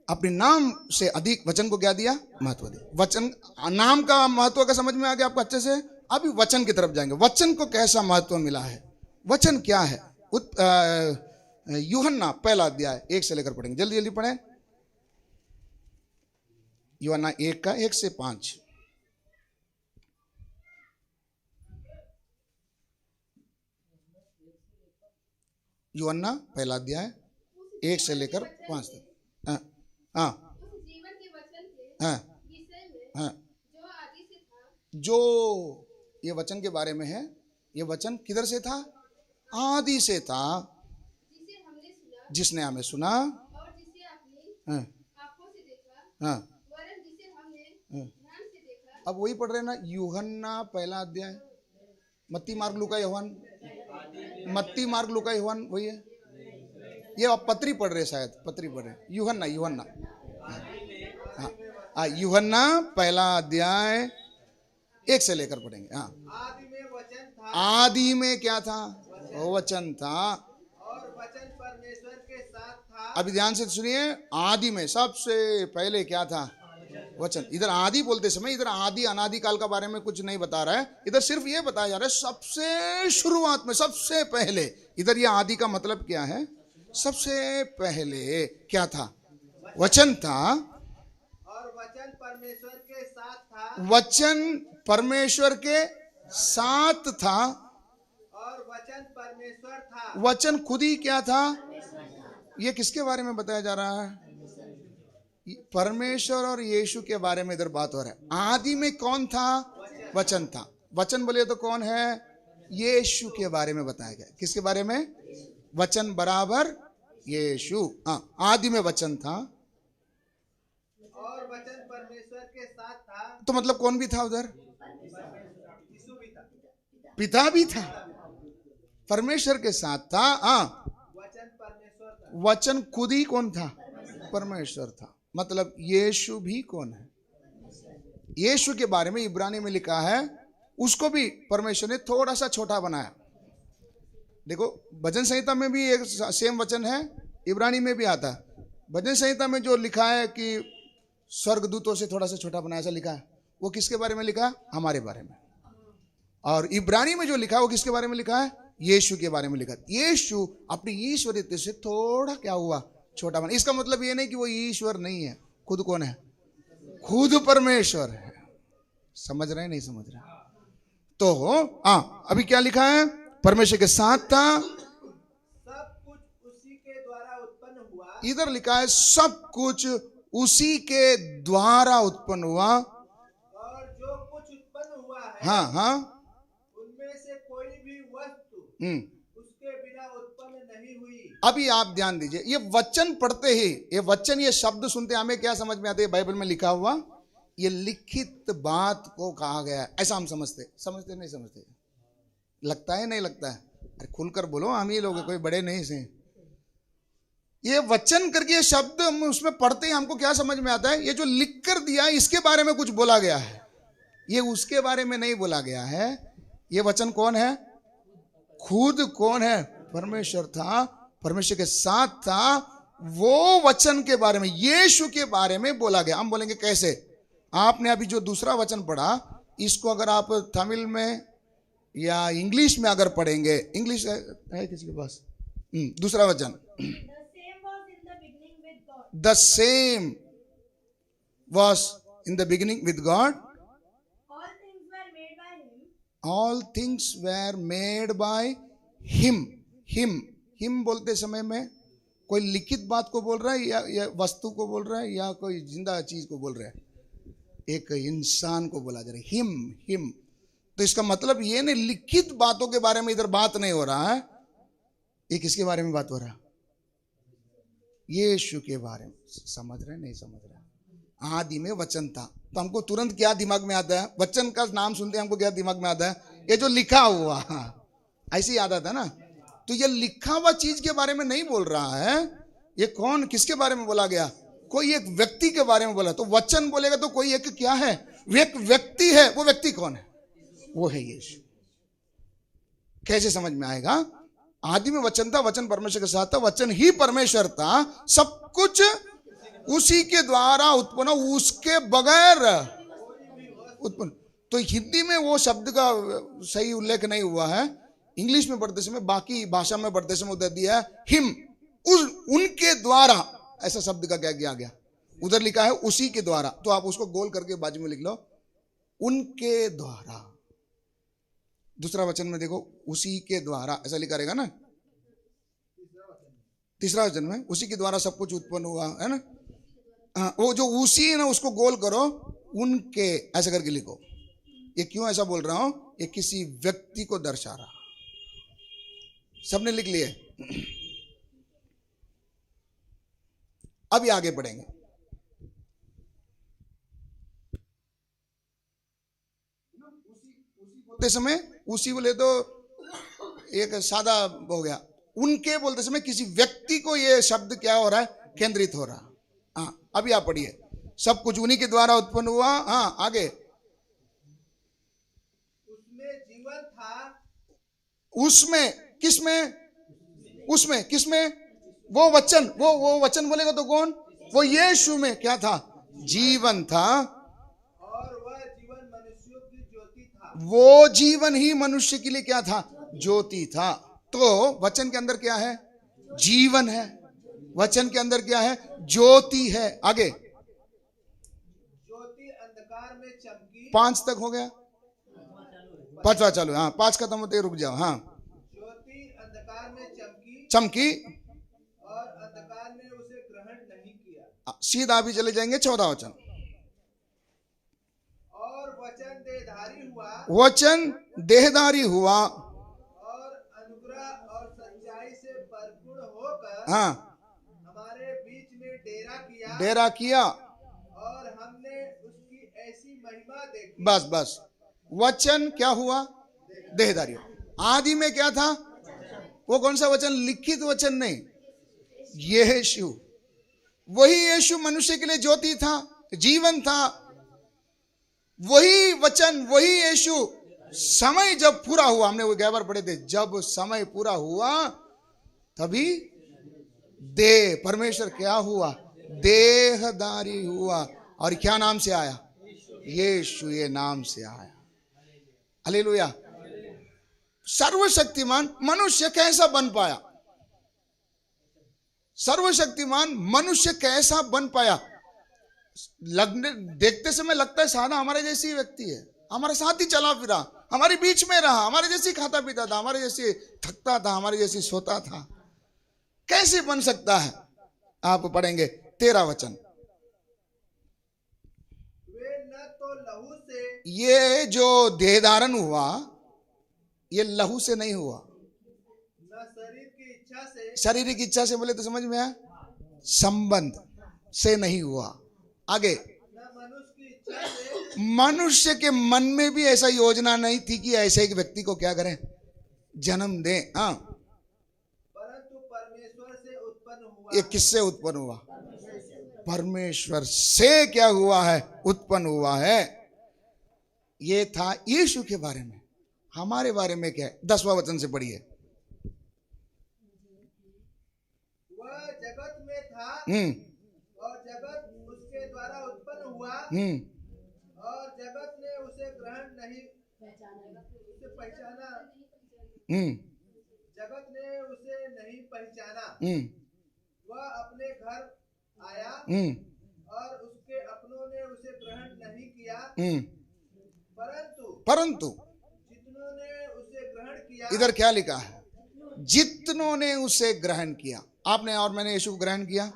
अपने नाम से अधिक वचन को क्या दिया, महत्व दिया। वचन, नाम का महत्व का समझ में आ गया आपको अच्छे से। अभी वचन की तरफ जाएंगे। वचन को कैसा महत्व मिला है, वचन क्या है। यूहन्ना पहला अध्याय 1 से लेकर पढ़ेंगे, जल्दी जल्दी पढ़ें। यूहन्ना 1 का 1 से 5। यूहन्ना पहला अध्याय 1 से लेकर 5 तक। हाँ हाँ उस जीवन के वचन के हाँ विषय में हाँ। जो आदि से था, जो ये वचन के बारे में है, ये वचन किधर से था? आदि से था, जिसे हमने सुना जिसने हमें सुना। और जिसे अपनी हाँ आंखों से देखा, हाँ। वरन जिसे हमने हाँ। ध्यान से देखा। अब वही पढ़ रहे ना, यूहन्ना पहला अध्याय, मत्ती मार्क लूका यूहन्ना, मत्ती मार्क लूका यूहन्ना वही है। ये आप पत्री पढ़ रहे, शायद पत्री पढ़ रहे। यूहन्ना यूहन्ना हाँ, यूहन्ना पहला अध्याय 1 से लेकर पढ़ेंगे। हाँ, आदि में वचन था आदि में क्या था? वो वचन था। और वचन परमेश्वर के साथ था। अभी ध्यान से सुनिए, आदि में सबसे पहले क्या था? वचन। इधर आदि बोलते समय इधर आदि अनादि काल का बारे में कुछ नहीं बता रहा है, इधर सिर्फ ये बताया जा रहा है सबसे शुरुआत में, सबसे पहले। इधर ये आदि का मतलब क्या है? सबसे पहले क्या था? वचन था, और वचन परमेश्वर के साथ था। वचन परमेश्वर के साथ था, और वचन परमेश्वर था। वचन खुद ही क्या था? ये किसके बारे में बताया जा रहा है? परमेश्वर और यीशु के बारे में इधर बात हो रहा है। आदि में कौन था? वचन था। वचन बोले तो कौन है? यीशु के बारे में बताया गया। किसके बारे में? वचन बराबर यीशु। हाँ, आदि में वचन था, और वचन परमेश्वर के साथ था। तो मतलब कौन भी था उधर? यीशु भी था। पिता भी था, परमेश्वर के साथ था। हाँ, वचन परमेश्वर था। वचन खुद ही कौन था? परमेश्वर था। मतलब यीशु भी कौन है? यीशु के बारे में इब्रानी में लिखा है, उसको भी परमेश्वर ने थोड़ा सा छोटा बनाया। देखो, भजन संहिता में भी एक सेम वचन है, इब्रानी में भी आता है। भजन संहिता में जो लिखा है कि स्वर्गदूतों से थोड़ा सा छोटा बनाया, ऐसा लिखा है, वो किसके बारे में लिखा है? हमारे बारे में। और इब्रानी में जो लिखा है वो किसके बारे में लिखा है? यीशु के बारे में लिखा है। यीशु अपनी ईश्वरीयता से थोड़ा क्या हुआ? छोटा बना। इसका मतलब ये नहीं कि वो ईश्वर नहीं है। खुद कौन है? खुद परमेश्वर है। समझ रहे हैं? नहीं समझ रहे? तो हाँ, अभी क्या लिखा है? परमेश्वर के साथ था, सब कुछ उसी के द्वारा उत्पन्न हुआ। इधर लिखा है सब कुछ उसी के द्वारा उत्पन्न हुआ। और जो कुछ उत्पन्न हुआ है, हाँ हाँ, उनमें से कोई भी वस्तु उसके बिना उत्पन्न नहीं हुई। अभी आप ध्यान दीजिए, ये वचन पढ़ते ही, ये वचन, ये शब्द सुनते हमें क्या समझ में आते हैं? बाइबल में लिखा हुआ ये लिखित बात को कहा गया है, ऐसा हम समझते नहीं समझते? लगता है नहीं लगता है? अरे खुलकर बोलो, हम ही लोग कोई बड़े नहीं से। ये वचन करके ये शब्द हम उसमें पढ़ते ही हमको क्या समझ में आता है? ये जो लिख कर दिया है इसके बारे में कुछ बोला गया है, ये उसके बारे में नहीं बोला गया है। ये वचन कौन है? खुद कौन है? परमेश्वर था, परमेश्वर के साथ था। वो वचन के बारे में, यीशु के बारे में बोला गया। हम बोलेंगे कैसे? आपने अभी जो दूसरा वचन पढ़ा, इसको अगर आप तमिल में या इंग्लिश में अगर पढ़ेंगे, इंग्लिश है किसी के पास? दूसरा वचन, the same was in the beginning with God. All things were made by him. Him बोलते समय में कोई लिखित बात को बोल रहा है या वस्तु को बोल रहा है या कोई जिंदा चीज को बोल रहा है? एक इंसान को बोला जा रहा है, हिम। तो इसका मतलब ये नहीं लिखित बातों के बारे में इधर बात नहीं हो रहा है। ये किसके बारे में बात हो रहा है? यीशु के बारे में। समझ रहे? नहीं समझ रहे? आदि में वचन था, तो हमको तुरंत क्या दिमाग में आता है? वचन का नाम सुनते हमको क्या दिमाग में आता है? ये जो लिखा हुआ, ऐसे याद आता है ना। तो ये लिखा हुआ चीज के बारे में नहीं बोल रहा है। ये कौन, किसके बारे में बोला गया? कोई एक व्यक्ति के बारे में बोला। तो वचन बोलेगा तो कोई एक क्या है? एक व्यक्ति है। वो व्यक्ति कौन है? वो है यीशु। कैसे समझ में आएगा? आदि में वचन था, वचन परमेश्वर के साथ था, वचन ही परमेश्वर था, सब कुछ उसी के द्वारा उत्पन्न, उसके बगैर उत्पन्न। तो हिंदी में वो शब्द का सही उल्लेख नहीं हुआ है। इंग्लिश में पढ़ते समय, बाकी भाषा में पढ़ते समय उधर दिया है हिम, उनके द्वारा, ऐसा शब्द का क्या किया गया, उधर लिखा है उसी के द्वारा, तो आप उसको गोल करके बाजू में लिख लो, उनके द्वारा। दूसरा वचन में देखो, उसी के द्वारा ऐसा लिखा रहेगा ना, तीसरा वचन में उसी के द्वारा सब कुछ उत्पन्न हुआ, है ना। हाँ, वो जो उसी है ना, उसको गोल करो, उनके ऐसा करके लिखो। ये क्यों ऐसा बोल रहा हूं, ये किसी व्यक्ति को दर्शा रहा। सबने लिख लिए? अभी आगे बढ़ेंगे। बोलते समय उसी बोले तो एक सादा हो गया, उनके बोलते समय किसी व्यक्ति को ये शब्द क्या हो रहा है, केंद्रित हो रहा। हाँ, अभी आप पढ़िए, सब कुछ उन्हीं के द्वारा उत्पन्न हुआ। हाँ, आगे, उसमें जीवन था, उसमें किसमें, उसमें किसमें, वो वचन, वो वचन बोलेगा तो कौन, वो यीशु में क्या था, जीवन था, और वह जीवन मनुष्यों की ज्योति था। वो जीवन ही मनुष्य के लिए क्या था, ज्योति था। तो वचन के अंदर क्या है, जीवन है, वचन के अंदर क्या है, ज्योति है। आगे, ज्योति अंधकार में चमकी। 5 तक हो गया, 5वां चालू। हाँ, 5 खत्म होते रुक जाओ। हाँ, ज्योति अंधकार में चमकी चमकी, और अंधकार ने उसे ग्रहण नहीं किया। सीधा अभी चले जाएंगे 14 वचन। और वचन देहधारी हुआ, वचन देहधारी हुआ, और अनुग्रह और सच्चाई से परिपूर्ण होकर हाँ, हमारे बीच में डेरा डेरा किया, और हमने उसकी ऐसी महिमा देखी। बस बस, वचन क्या हुआ, देहधारी। आदि में क्या था, वो कौन सा वचन, लिखित वचन नहीं, यीशु। वही यीशु मनुष्य के लिए ज्योति था, जीवन था, वही वचन, वही यीशु। समय जब पूरा हुआ, हमने वो गैबर पढ़े थे, जब समय पूरा हुआ तभी परमेश्वर क्या हुआ, देहधारी हुआ, और क्या नाम से आया, यीशु ये नाम से आया। हालेलुया। सर्वशक्तिमान मनुष्य कैसा बन पाया, सर्वशक्तिमान मनुष्य कैसा बन पाया। लगने देखते समय लगता है साधा हमारे जैसी व्यक्ति है, हमारे साथ ही चला फिरा, हमारे बीच में रहा, हमारे जैसी खाता पीता था, हमारे जैसे थकता था, हमारे जैसी सोता था। कैसे बन सकता है, आप पढ़ेंगे 13 वचन। वे न तो लहू से, ये जो देहधारण हुआ, ये लहू से नहीं हुआ, न शरीर की इच्छा से, शारीरिक इच्छा से बोले तो समझ में आया, संबंध से नहीं हुआ। आगे, न मनुष्य की इच्छा से, मनुष्य के मन में भी ऐसा योजना नहीं थी कि ऐसे एक व्यक्ति को क्या करें, जन्म दें। हाँ, परंतु परमेश्वर से उत्पन्न हुआ। ये किससे उत्पन्न हुआ, परमेश्वर से क्या हुआ है, उत्पन्न हुआ है। ये था यीशु के बारे में। हमारे बारे में क्या है, 10वां वचन से पढ़िए। वह जगत में था, और जगत उसके द्वारा उत्पन्न हुआ, और जगत ने उसे ग्रहण नहीं, उसे पहचाना, जगत ने उसे नहीं पहचाना। वह अपने घर आया, और उसके अपनों ने उसे ग्रहण नहीं किया। परंतु जितनों ने उसे ग्रहण किया, इधर क्या लिखा है, जितनों ने उसे ग्रहण किया। आपने और मैंने यीशु को ग्रहण किया,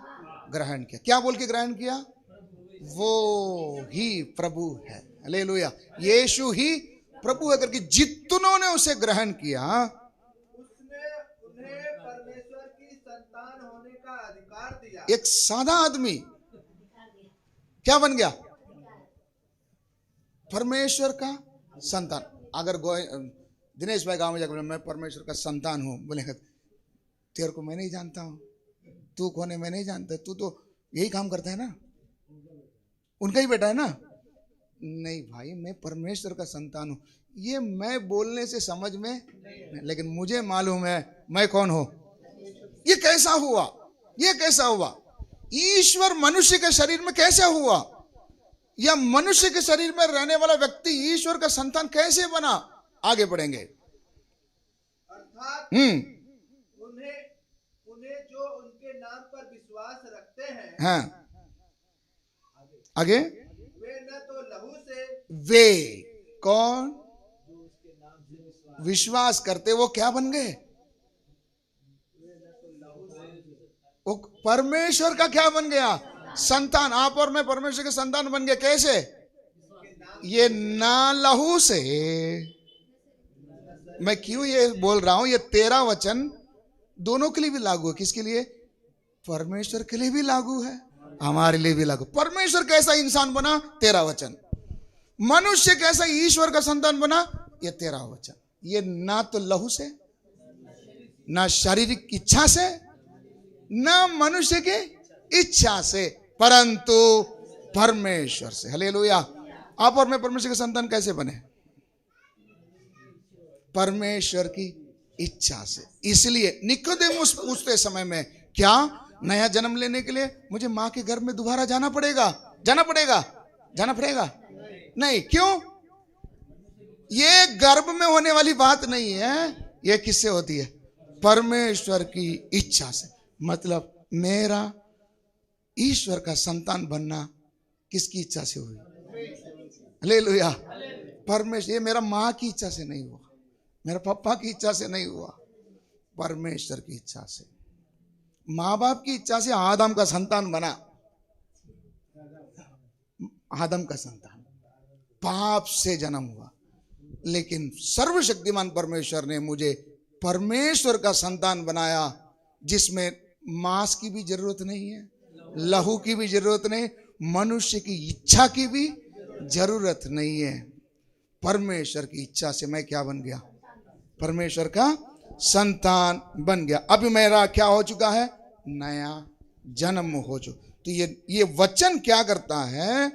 ग्रहण किया, क्या बोल के ग्रहण किया, वो ही प्रभु है। हालेलुया, यीशु ही प्रभु है करके जितनों ने उसे ग्रहण किया, उसने उन्हें परमेश्वर की संतान होने का अधिकार दिया। एक सादा आदमी क्या बन गया, परमेश्वर का संतान। अगर दिनेश भाई गांव में जाकर मैं परमेश्वर का संतान हूं, बोलेगा तेरे को मैं नहीं जानता हूं, तू कौन है मैं नहीं जानता, तू तो यही काम करता है ना, उनका ही बेटा है ना। नहीं भाई, मैं परमेश्वर का संतान हूं, ये मैं बोलने से समझ में, लेकिन मुझे मालूम है मैं कौन हूं। ये कैसा हुआ, ये कैसा हुआ, ईश्वर मनुष्य के शरीर में कैसे हुआ, या मनुष्य के शरीर में रहने वाला व्यक्ति ईश्वर का संतान कैसे बना। आगे बढ़ेंगे। अर्थात उन्हें जो उनके सकते हैं, हाँ, आगे वे न तो लहू से, वे कौन विश्वास करते वो क्या बन गए? वो परमेश्वर का क्या बन गया? संतान। आप और मैं परमेश्वर के संतान बन गए। कैसे? ये ना लहू से। मैं क्यों ये बोल रहा हूं? ये 13 वचन दोनों के लिए भी लागू है। किसके लिए? परमेश्वर के लिए भी लागू है, हमारे लिए भी लागू। परमेश्वर कैसा इंसान बना? 13 वचन। मनुष्य कैसा ईश्वर का संतान बना? ये 13 वचन। ये ना तो लहू से, ना शारीरिक इच्छा से, ना मनुष्य के इच्छा से, परंतु परमेश्वर से। हालेलुया। आप और मैं परमेश्वर के संतान कैसे बने? परमेश्वर की इच्छा से। इसलिए निकोदेमुस पूछते समय में, क्या नया जन्म लेने के लिए मुझे मां के गर्भ में दोबारा जाना पड़ेगा? जाना पड़ेगा? जाना पड़ेगा? नहीं। क्यों? ये गर्भ में होने वाली बात नहीं है। ये किससे होती है? परमेश्वर की इच्छा से। मतलब मेरा ईश्वर का संतान बनना किसकी इच्छा से हुई? हालेलुया। परमेश्वर। ये मेरा माँ की इच्छा से नहीं हुआ, मेरे पापा की इच्छा से नहीं हुआ, परमेश्वर की इच्छा से। माँ बाप की इच्छा से आदम का संतान बना। आदम का संतान पाप से जन्म हुआ, लेकिन सर्वशक्तिमान परमेश्वर ने मुझे परमेश्वर का संतान बनाया, जिसमें मांस की भी जरूरत नहीं है, लहू की भी जरूरत नहीं, मनुष्य की इच्छा की भी जरूरत नहीं है। परमेश्वर की इच्छा से मैं क्या बन गया? परमेश्वर का संतान बन गया। अब मेरा क्या हो चुका है? नया जन्म हो चुका। तो ये वचन क्या करता है?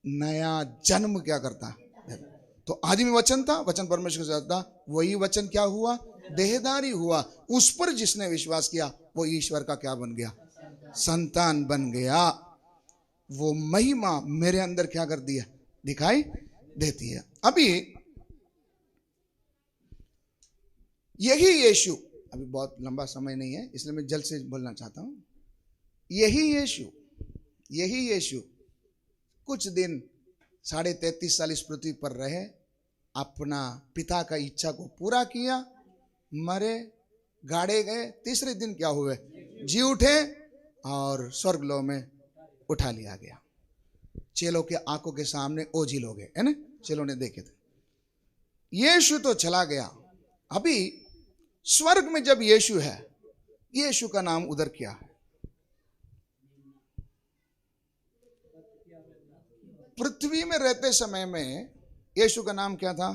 नया जन्म क्या करता है? तो आदि में वचन था, वचन परमेश्वर के साथ था, वही वचन क्या हुआ? देहधारी हुआ। उस पर जिसने विश्वास किया वो ईश्वर का क्या बन गया? संतान बन गया। वो महिमा मेरे अंदर क्या कर दिया? दिखाई देती है। अभी यही यीशु, अभी बहुत लंबा समय नहीं है इसलिए मैं जल्द से बोलना चाहता हूं। यही यीशु कुछ दिन 33.5 साल इस पृथ्वी पर रहे, अपना पिता का इच्छा को पूरा किया, मरे, गाड़े गए, तीसरे दिन क्या हुए? जी उठे और स्वर्गलोक में उठा लिया गया। चेलों के आंखों के सामने ओझिल हो गए, है ना? चेलों ने देखे थे। यीशु तो चला गया। अभी स्वर्ग में जब यीशु है, यीशु का नाम उधर क्या है? पृथ्वी में रहते समय में यीशु का नाम क्या था?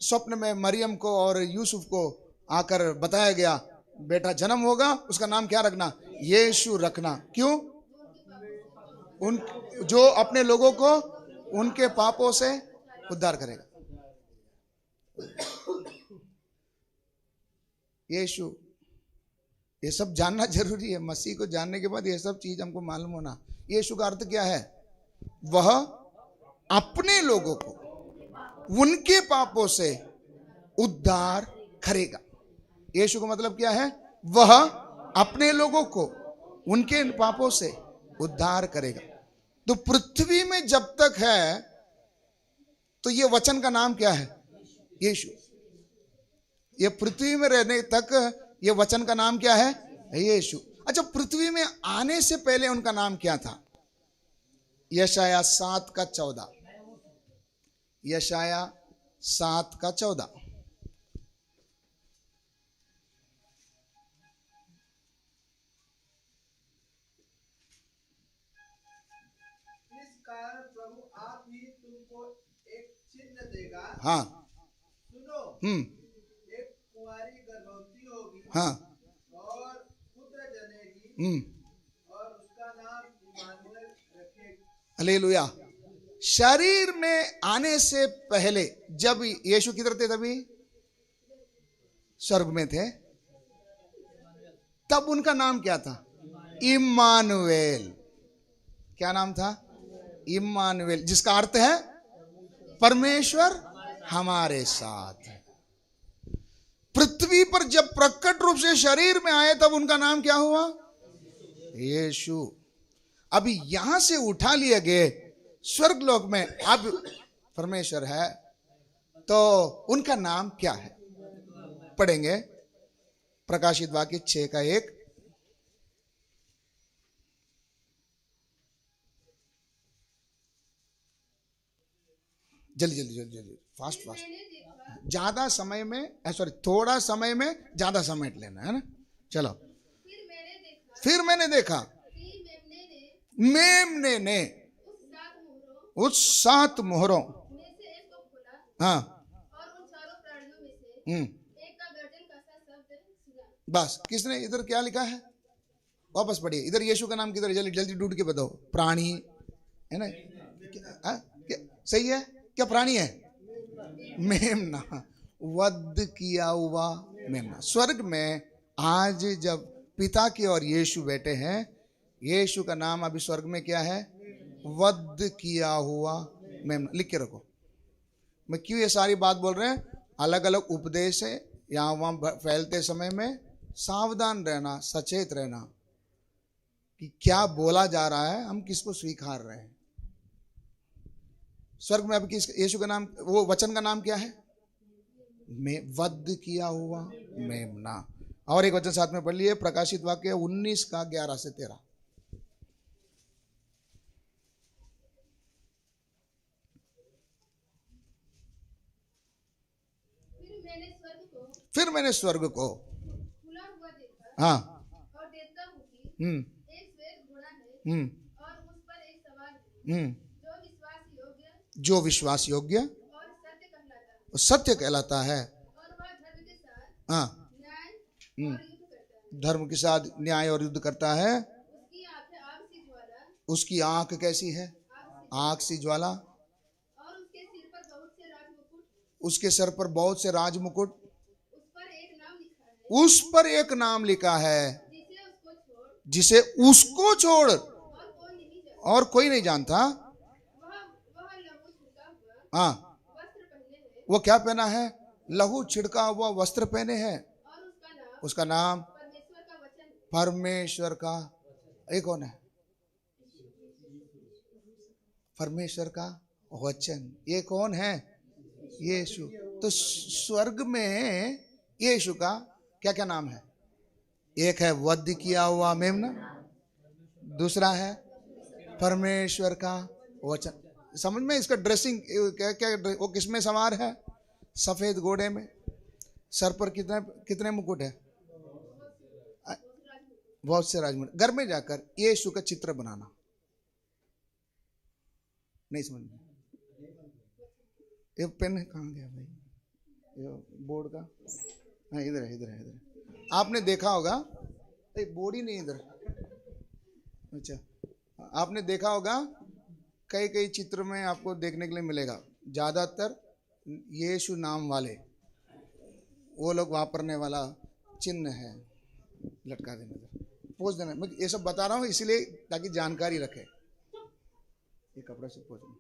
स्वप्न में मरियम को और यूसुफ को आकर बताया गया, बेटा जन्म होगा, उसका नाम क्या रखना? यीशु रखना। क्यों? उन जो अपने लोगों को उनके पापों से उद्धार करेगा। यीशु, ये सब जानना जरूरी है। मसीह को जानने के बाद ये सब चीज हमको मालूम होना। यीशु का अर्थ क्या है? वह अपने लोगों को उनके पापों से उद्धार करेगा। यीशु का मतलब क्या है? वह अपने लोगों को उनके पापों से उद्धार करेगा। तो पृथ्वी में जब तक है तो ये वचन का नाम क्या है? यीशु। ये पृथ्वी में रहने तक ये वचन का नाम क्या है? यीशु। अच्छा, पृथ्वी में आने से पहले उनका नाम क्या था? यशाया 7:14। यशाया 7:14। इस कारण प्रभु आप ही तुमको एक चिन्ह देगा। हाँ। सुनो, एक कुंवारी गर्भवती होगी, हाँ। और पुत्र जनेगी, और उसका नाम इम्मानुएल रखेगी। हालेलुया। शरीर में आने से पहले जब यीशु किधर थे? तभी स्वर्ग में थे। तब उनका नाम क्या था? इम्मानुएल। क्या नाम था? इम्मानुएल, जिसका अर्थ है परमेश्वर हमारे साथ है। पृथ्वी पर जब प्रकट रूप से शरीर में आए तब उनका नाम क्या हुआ? यीशु। अभी यहां से उठा लिए गए, स्वर्ग लोक में अब परमेश्वर है, तो उनका नाम क्या है? पढ़ेंगे प्रकाशित वाक्य 6:1। जल्दी जल्दी जल्दी जल्दी, फास्ट फास्ट, मैंने देखा ज्यादा समय में, सॉरी थोड़ा समय में ज्यादा समेट लेना है ना। चलो, फिर मैंने देखा फिर मैंने देखा कि मेमने ने मेमने ने उस 7 मोहरों उस 7 मोहरों, में से एक को खोला हाँ, और उन चारों प्राणियों में से एक का गर्जन का सा शब्द सुना। बस। किसने इधर क्या लिखा है? वापस पढ़िए, इधर यीशु का नाम किधर? जल्दी जल्दी ढूंढ के बताओ। प्राणी है ना? सही है क्या? प्राणी है? मेमना, वध किया हुआ मेमना। स्वर्ग में आज जब पिता की और यीशु बैठे हैं, यीशु का नाम अभी स्वर्ग में क्या है? वध किया हुआ मेमना। लिख के रखो। मैं क्यों ये सारी बात बोल रहे हैं? अलग अलग उपदेश है, यहाँ वहां फैलते समय में सावधान रहना, सचेत रहना कि क्या बोला जा रहा है, हम किसको स्वीकार रहे हैं। स्वर्ग में अभी किस यीशु का नाम, वो वचन का नाम क्या है? वध किया हुआ मेमना। और एक वचन साथ में पढ़ लिए, प्रकाशित वाक्य 19:11-13। फिर मैंने स्वर्ग को फिर मैंने स्वर्ग को खुला हुआ देखा हाँ और देखता हूँ कि एक श्वेत घोड़ा है और उस पर एक सवार है जो विश्वास योग्य जो विश्वास योग्य और सत्य कहलाता है, सत्य कहलाता है, और वह धर्म के साथ हाँ, न्याय और युद्ध करता है। धर्म के साथ न्याय और युद्ध करता है। उसकी आंखें आग सी ज्वाला, उसकी आंख कैसी है? आग सी ज्वाला। और उसके सिर पर बहुत से राजमुकुट, उसके सर पर बहुत से राजमुकुट, उस पर एक नाम लिखा है उस पर एक नाम लिखा है जिसे उसको छोड़ जिसे उसको छोड़ और कोई नहीं जानता। और कोई नहीं जानता। वह लहू छिड़का हुआ हाँ, वस्त्र पहने है वो क्या पहना है? लहू छिड़का हुआ वस्त्र पहने हैं। और उसका नाम परमेश्वर का वचन है। परमेश्वर का, ये कौन है? परमेश्वर का वचन। ये कौन है? यीशु। तो स्वर्ग में यीशु का क्या क्या नाम है? एक है वध किया हुआ मेमना, दूसरा है परमेश्वर का वचन। समझ में? इसका ड्रेसिंग क्या क्या, वो किसमें सवार है? सफेद घोड़े में। सर पर कितने कितने मुकुट है? बहुत से राजमुकुट। घर में जाकर यीशु का चित्र बनाना। नहीं समझ में? ये पेन कहाँ गया भाई? ये बोर्ड का, हाँ इधर है, इधर है, इधर है। आपने देखा होगा, बोर्ड ही नहीं इधर। अच्छा, आपने देखा होगा कई कई चित्र में आपको देखने के लिए मिलेगा, ज्यादातर यीशु नाम वाले वो लोग वापरने वाला चिन्ह है। लटका देना, पोंछ देना। मैं ये सब बता रहा हूँ इसलिए ताकि जानकारी रखे। ये कपड़ा से पोंछ देना।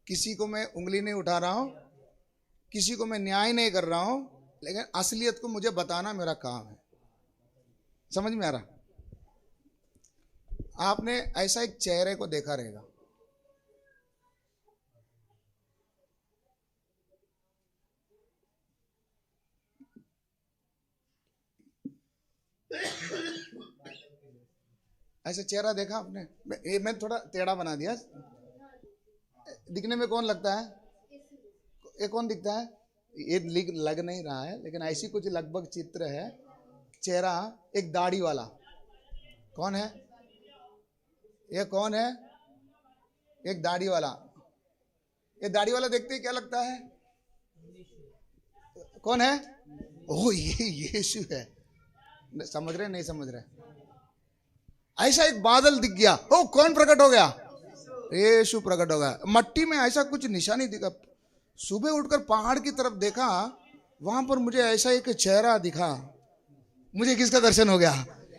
किसी को मैं उंगली नहीं उठा रहा हूं, किसी को मैं न्याय नहीं कर रहा हूं, लेकिन असलियत को मुझे बताना मेरा काम है। समझ में आ रहा? आपने ऐसा एक चेहरे को देखा रहेगा, ऐसा चेहरा देखा आपने? मैं थोड़ा टेढ़ा बना दिया। दिखने में कौन लगता है? ये कौन दिखता है? ये लग नहीं रहा है, लेकिन ऐसी कुछ लगभग चित्र है। चेहरा एक दाढ़ी वाला। कौन है ये? कौन है? एक दाढ़ी वाला। ये दाढ़ी वाला देखते ही क्या लगता है? कौन है? ओ, ये यीशु है। समझ रहे नहीं समझ रहे? ऐसा एक बादल दिख गया। ओ, कौन प्रकट हो गया? यीशु प्रकट हो गया। मट्टी में ऐसा कुछ निशानी दिखा। सुबह उठकर पहाड़ की तरफ देखा, वहां पर मुझे ऐसा एक चेहरा दिखा। मुझे किसका दर्शन हो गया?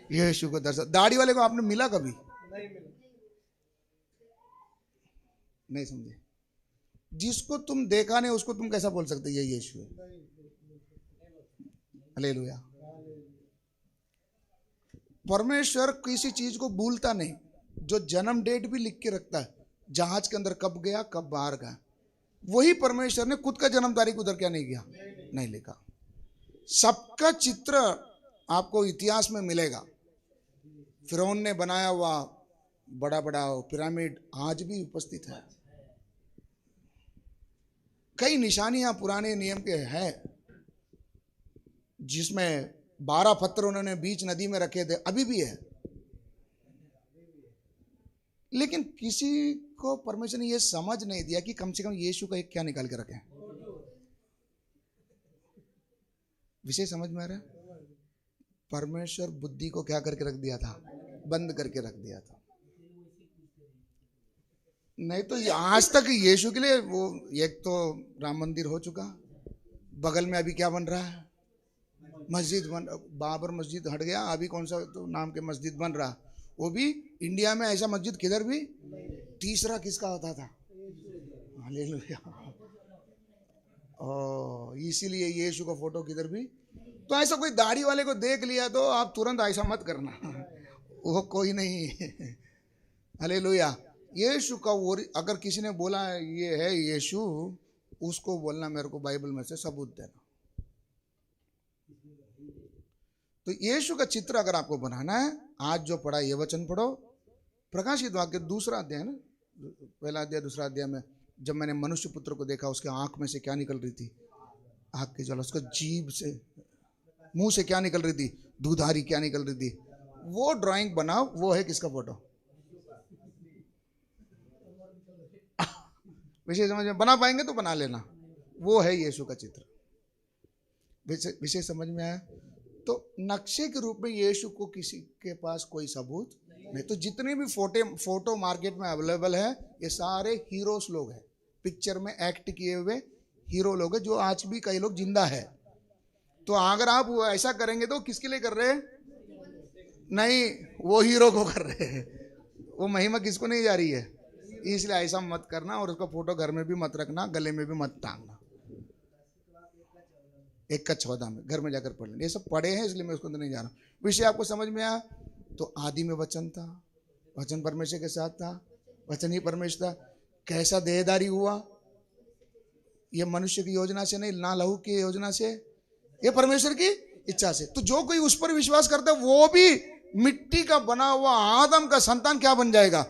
यीशु को दर्शन, दाढ़ी वाले को आपने मिला कभी? नहीं समझे? जिसको तुम देखा नहीं उसको तुम कैसा बोल सकते ये यीशु है? हालेलुया। परमेश्वर किसी चीज को भूलता नहीं, जो जन्म डेट भी लिख के रखता है, जहाज के अंदर कब गया कब बाहर गया, वही परमेश्वर ने खुद का जन्म तारीख उधर क्या नहीं किया, नहीं लिखा। सबका चित्र आपको इतिहास में मिलेगा। फिरौन ने बनाया हुआ बड़ा बड़ा पिरामिड आज भी उपस्थित है। कई निशानियां पुराने नियम के हैं, जिसमें 12 पत्थर उन्होंने बीच नदी में रखे थे, अभी भी है। लेकिन किसी को परमेश्वर ने यह समझ नहीं दिया कि कम से कम यीशु का एक क्या निकाल के रखें। विषय समझ में आ रहा है? परमेश्वर बुद्धि को क्या करके रख दिया था, बंद करके रख दिया था। नहीं तो आज तक यीशु के लिए वो एक तो राम मंदिर हो चुका, बगल में अभी क्या बन रहा है, मस्जिद बन, बाबर मस्जिद हट गया, अभी कौन सा तो नाम के मस्जिद बन रहा, वो भी इंडिया में ऐसा मस्जिद किधर भी। तीसरा किसका होता था? हालेलुया। इसीलिए यीशु का फोटो किधर भी। तो ऐसा कोई दाढ़ी वाले को देख लिया तो आप तुरंत ऐसा मत करना, वो कोई नहीं। हालेलुया। यीशु का वो, अगर किसी ने बोला ये है यीशु, उसको बोलना मेरे को बाइबल में से सबूत देना। तो यीशु का चित्र अगर आपको बनाना है, आज जो पढ़ा ये वचन पढ़ो। प्रकाशित वाक्य 2 अध्याय ना, पहला अध्याय 2 अध्याय में जब मैंने मनुष्य पुत्र को देखा, उसके आंख में से क्या निकल रही थी, आग की ज्वाला। उसको जीभ से, मुंह से क्या निकल रही थी, दूधारी क्या निकल रही थी। वो ड्राइंग बनाओ, वो है किसका फोटो? विषय समझ में बना पाएंगे तो बना लेना, वो है यीशु का चित्र। विषय समझ में आया? तो नक्शे के रूप में यीशु को किसी के पास कोई सबूत नहीं। तो जितने भी फोटो मार्केट में अवेलेबल है, ये सारे हीरोज लोग हैं, पिक्चर में एक्ट किए हुए हीरो लोग हैं, जो आज भी कई लोग जिंदा है। तो अगर आप ऐसा करेंगे तो किसके लिए कर रहे हैं? नहीं, वो हीरो को कर रहे हैं। वो महिमा किसको नहीं जा रही है। इसलिए ऐसा मत करना, और उसका फोटो घर में भी मत रखना, गले में भी मत टांगना। 1:14 में घर में जाकर पढ़ लेना। ये सब पढ़े हैं इसलिए मैं उसको अंदर नहीं जा रहा हूँ। विषय आपको समझ में आया? तो आदि में वचन था, वचन परमेश्वर के साथ था, वचन ही परमेश्वर था। कैसा देहधारी हुआ? ये मनुष्य की योजना से नहीं, ना लहू की योजना से, ये परमेश्वर की इच्छा से। तो जो कोई उस पर विश्वास करता है, वो भी मिट्टी का बना हुआ आदम का संतान क्या बन जाएगा?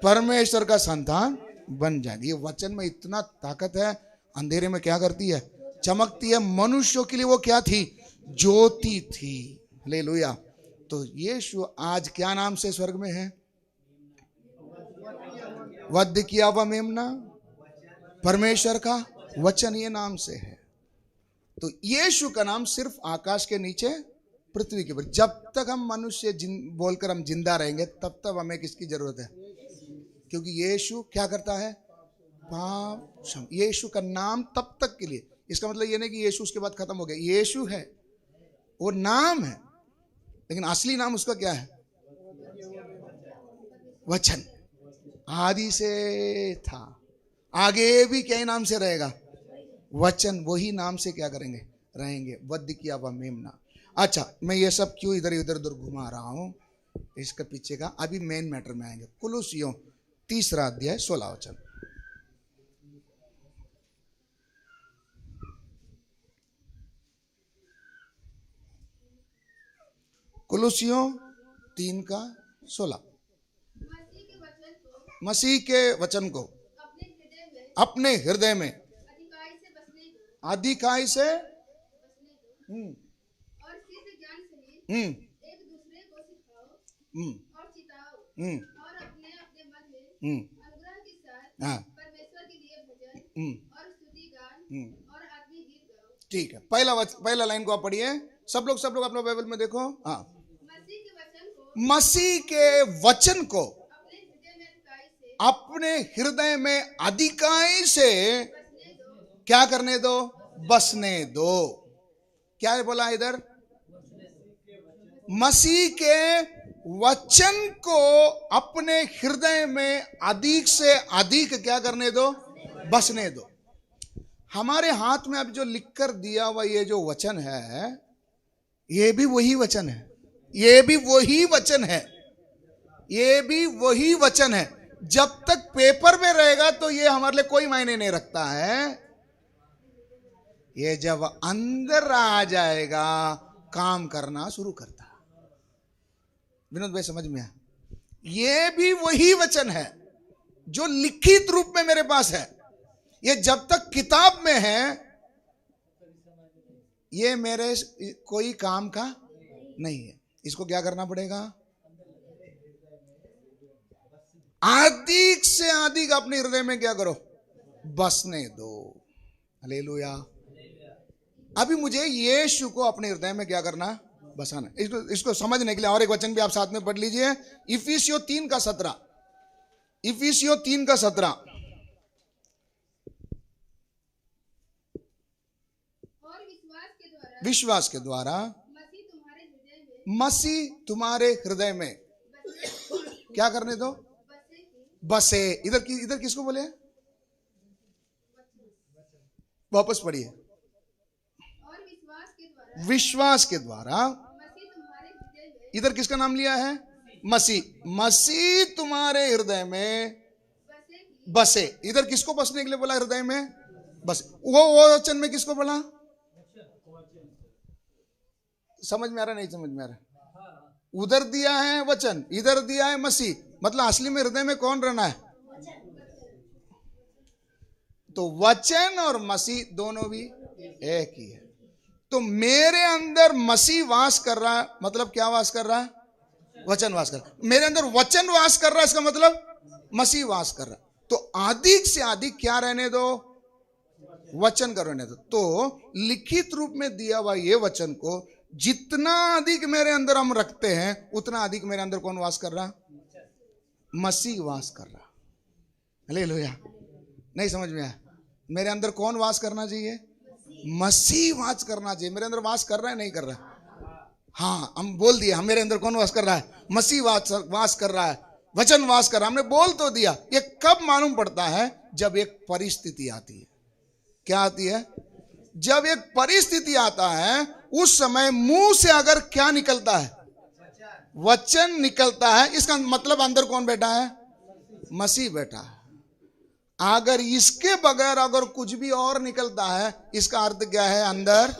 परमेश्वर का संतान बन जाएगा। ये वचन में इतना ताकत है। अंधेरे में क्या करती है? चमकती है। मनुष्यों के लिए वो क्या थी? ज्योति थी। हालेलुया। तो यीशु आज क्या नाम से स्वर्ग में है? वध किया हुआ मेमना, परमेश्वर का वचन, ये नाम से है। तो यीशु का नाम सिर्फ आकाश के नीचे, पृथ्वी के ऊपर। जब तक हम मनुष्य बोलकर हम जिंदा रहेंगे, तब तक हमें किसकी जरूरत है? क्योंकि यीशु क्या करता है? पाप क्षमा। यीशु का नाम तब तक के लिए, इसका मतलब ये नहीं कि यीशु उसके बाद खत्म हो गया। यीशु है, वो नाम है, लेकिन असली नाम उसका क्या है? वचन। आदि से था, आगे भी क्या नाम से रहेगा? वचन। वही नाम से क्या करेंगे? रहेंगे। वध किया हुआ मेमना। अच्छा, मैं ये सब क्यों इधर उधर घुमा रहा हूं, इसके पीछे का अभी मेन मैटर में आएंगे। कुलुसियों 3 अध्याय 16 वचन। कुलुसियों 3:16। मसीह के वचन को अपने हृदय में अधिकाई से और सिद्ध ज्ञान सहित एक दूसरे को सिखाओ और चिताओ, और अपने अपने मन में अनुग्रह के साथ परमेश्वर के लिए भजन और स्तुति गान और आत्मीय गीत गाओ। ठीक है, पहला लाइन को आप पढ़िए। सब लोग अपना बाइबल में देखो। हाँ, मसीह के वचन को अपने हृदय में अधिकाई से क्या करने दो? बसने दो। क्या बोला इधर? मसीह के वचन को अपने हृदय में अधिक से अधिक क्या करने दो, बसने दो। हमारे हाथ में अब जो लिखकर दिया हुआ ये जो वचन है, ये भी वही वचन है, ये भी वही वचन है, ये भी वही वचन है। जब तक पेपर में रहेगा तो ये हमारे लिए कोई मायने नहीं रखता है। ये जब अंदर आ जाएगा काम करना शुरू करता है। विनोद भाई समझ में आया? ये भी वही वचन है जो लिखित रूप में मेरे पास है। ये जब तक किताब में है ये मेरे कोई काम का नहीं है। इसको क्या करना पड़ेगा? अधिक से अधिक अपने हृदय में क्या करो, बसने दो। हालेलुया। अभी मुझे यीशु को अपने हृदय में क्या करना, बसाना। इसको समझने के लिए और एक वचन भी आप साथ में पढ़ लीजिए, इफिसियों 3:17। इफिसियों 3:17। और विश्वास के द्वारा मसीह तुम्हारे हृदय में क्या करने दो, बसे। इधर किसको बोले? वापस पढ़िए। विश्वास के द्वारा इधर किसका नाम लिया है? मसीह। मसीह तुम्हारे हृदय में बसे। इधर किसको बसने के लिए बोला? हृदय में बसे। वो वचन में किसको बोला? समझ में आ रहा? नहीं समझ में आ रहा? उधर दिया है वचन, इधर दिया है मसीह। मतलब असली में हृदय में कौन रहना है? तो वचन और मसीह दोनों भी एक ही है। तो मेरे अंदर मसीह वास कर रहा है, मतलब क्या वास कर रहा है? वचन वास कर रहा है। मेरे अंदर वचन वास कर रहा है, इसका मतलब मसीह वास कर रहा है। तो अधिक से अधिक क्या रहने दो? वचन का रहने दो। तो लिखित रूप में दिया हुआ ये वचन को जितना अधिक मेरे अंदर हम रखते हैं, उतना अधिक मेरे अंदर कौन वास कर रहा? मसीह वास कर रहा। हालेलुया। नहीं समझ में आया? मेरे अंदर कौन वास करना चाहिए? मसीह वास करना चाहिए। मेरे अंदर वास कर रहा है, नहीं कर रहा? हाँ, हम बोल दिया, हम मेरे अंदर कौन वास कर रहा है? मसीह वास कर रहा है, वचन वास कर रहा है। हमने बोल तो दिया। ये कब मालूम पड़ता है? जब एक परिस्थिति आती है। क्या आती है? जब एक परिस्थिति आता है, उस समय मुंह से अगर क्या निकलता है? वचन निकलता है। इसका मतलब अंदर कौन बैठा है? मसीह बैठा है। अगर इसके बगैर अगर कुछ भी और निकलता है, इसका अर्थ क्या है? अंदर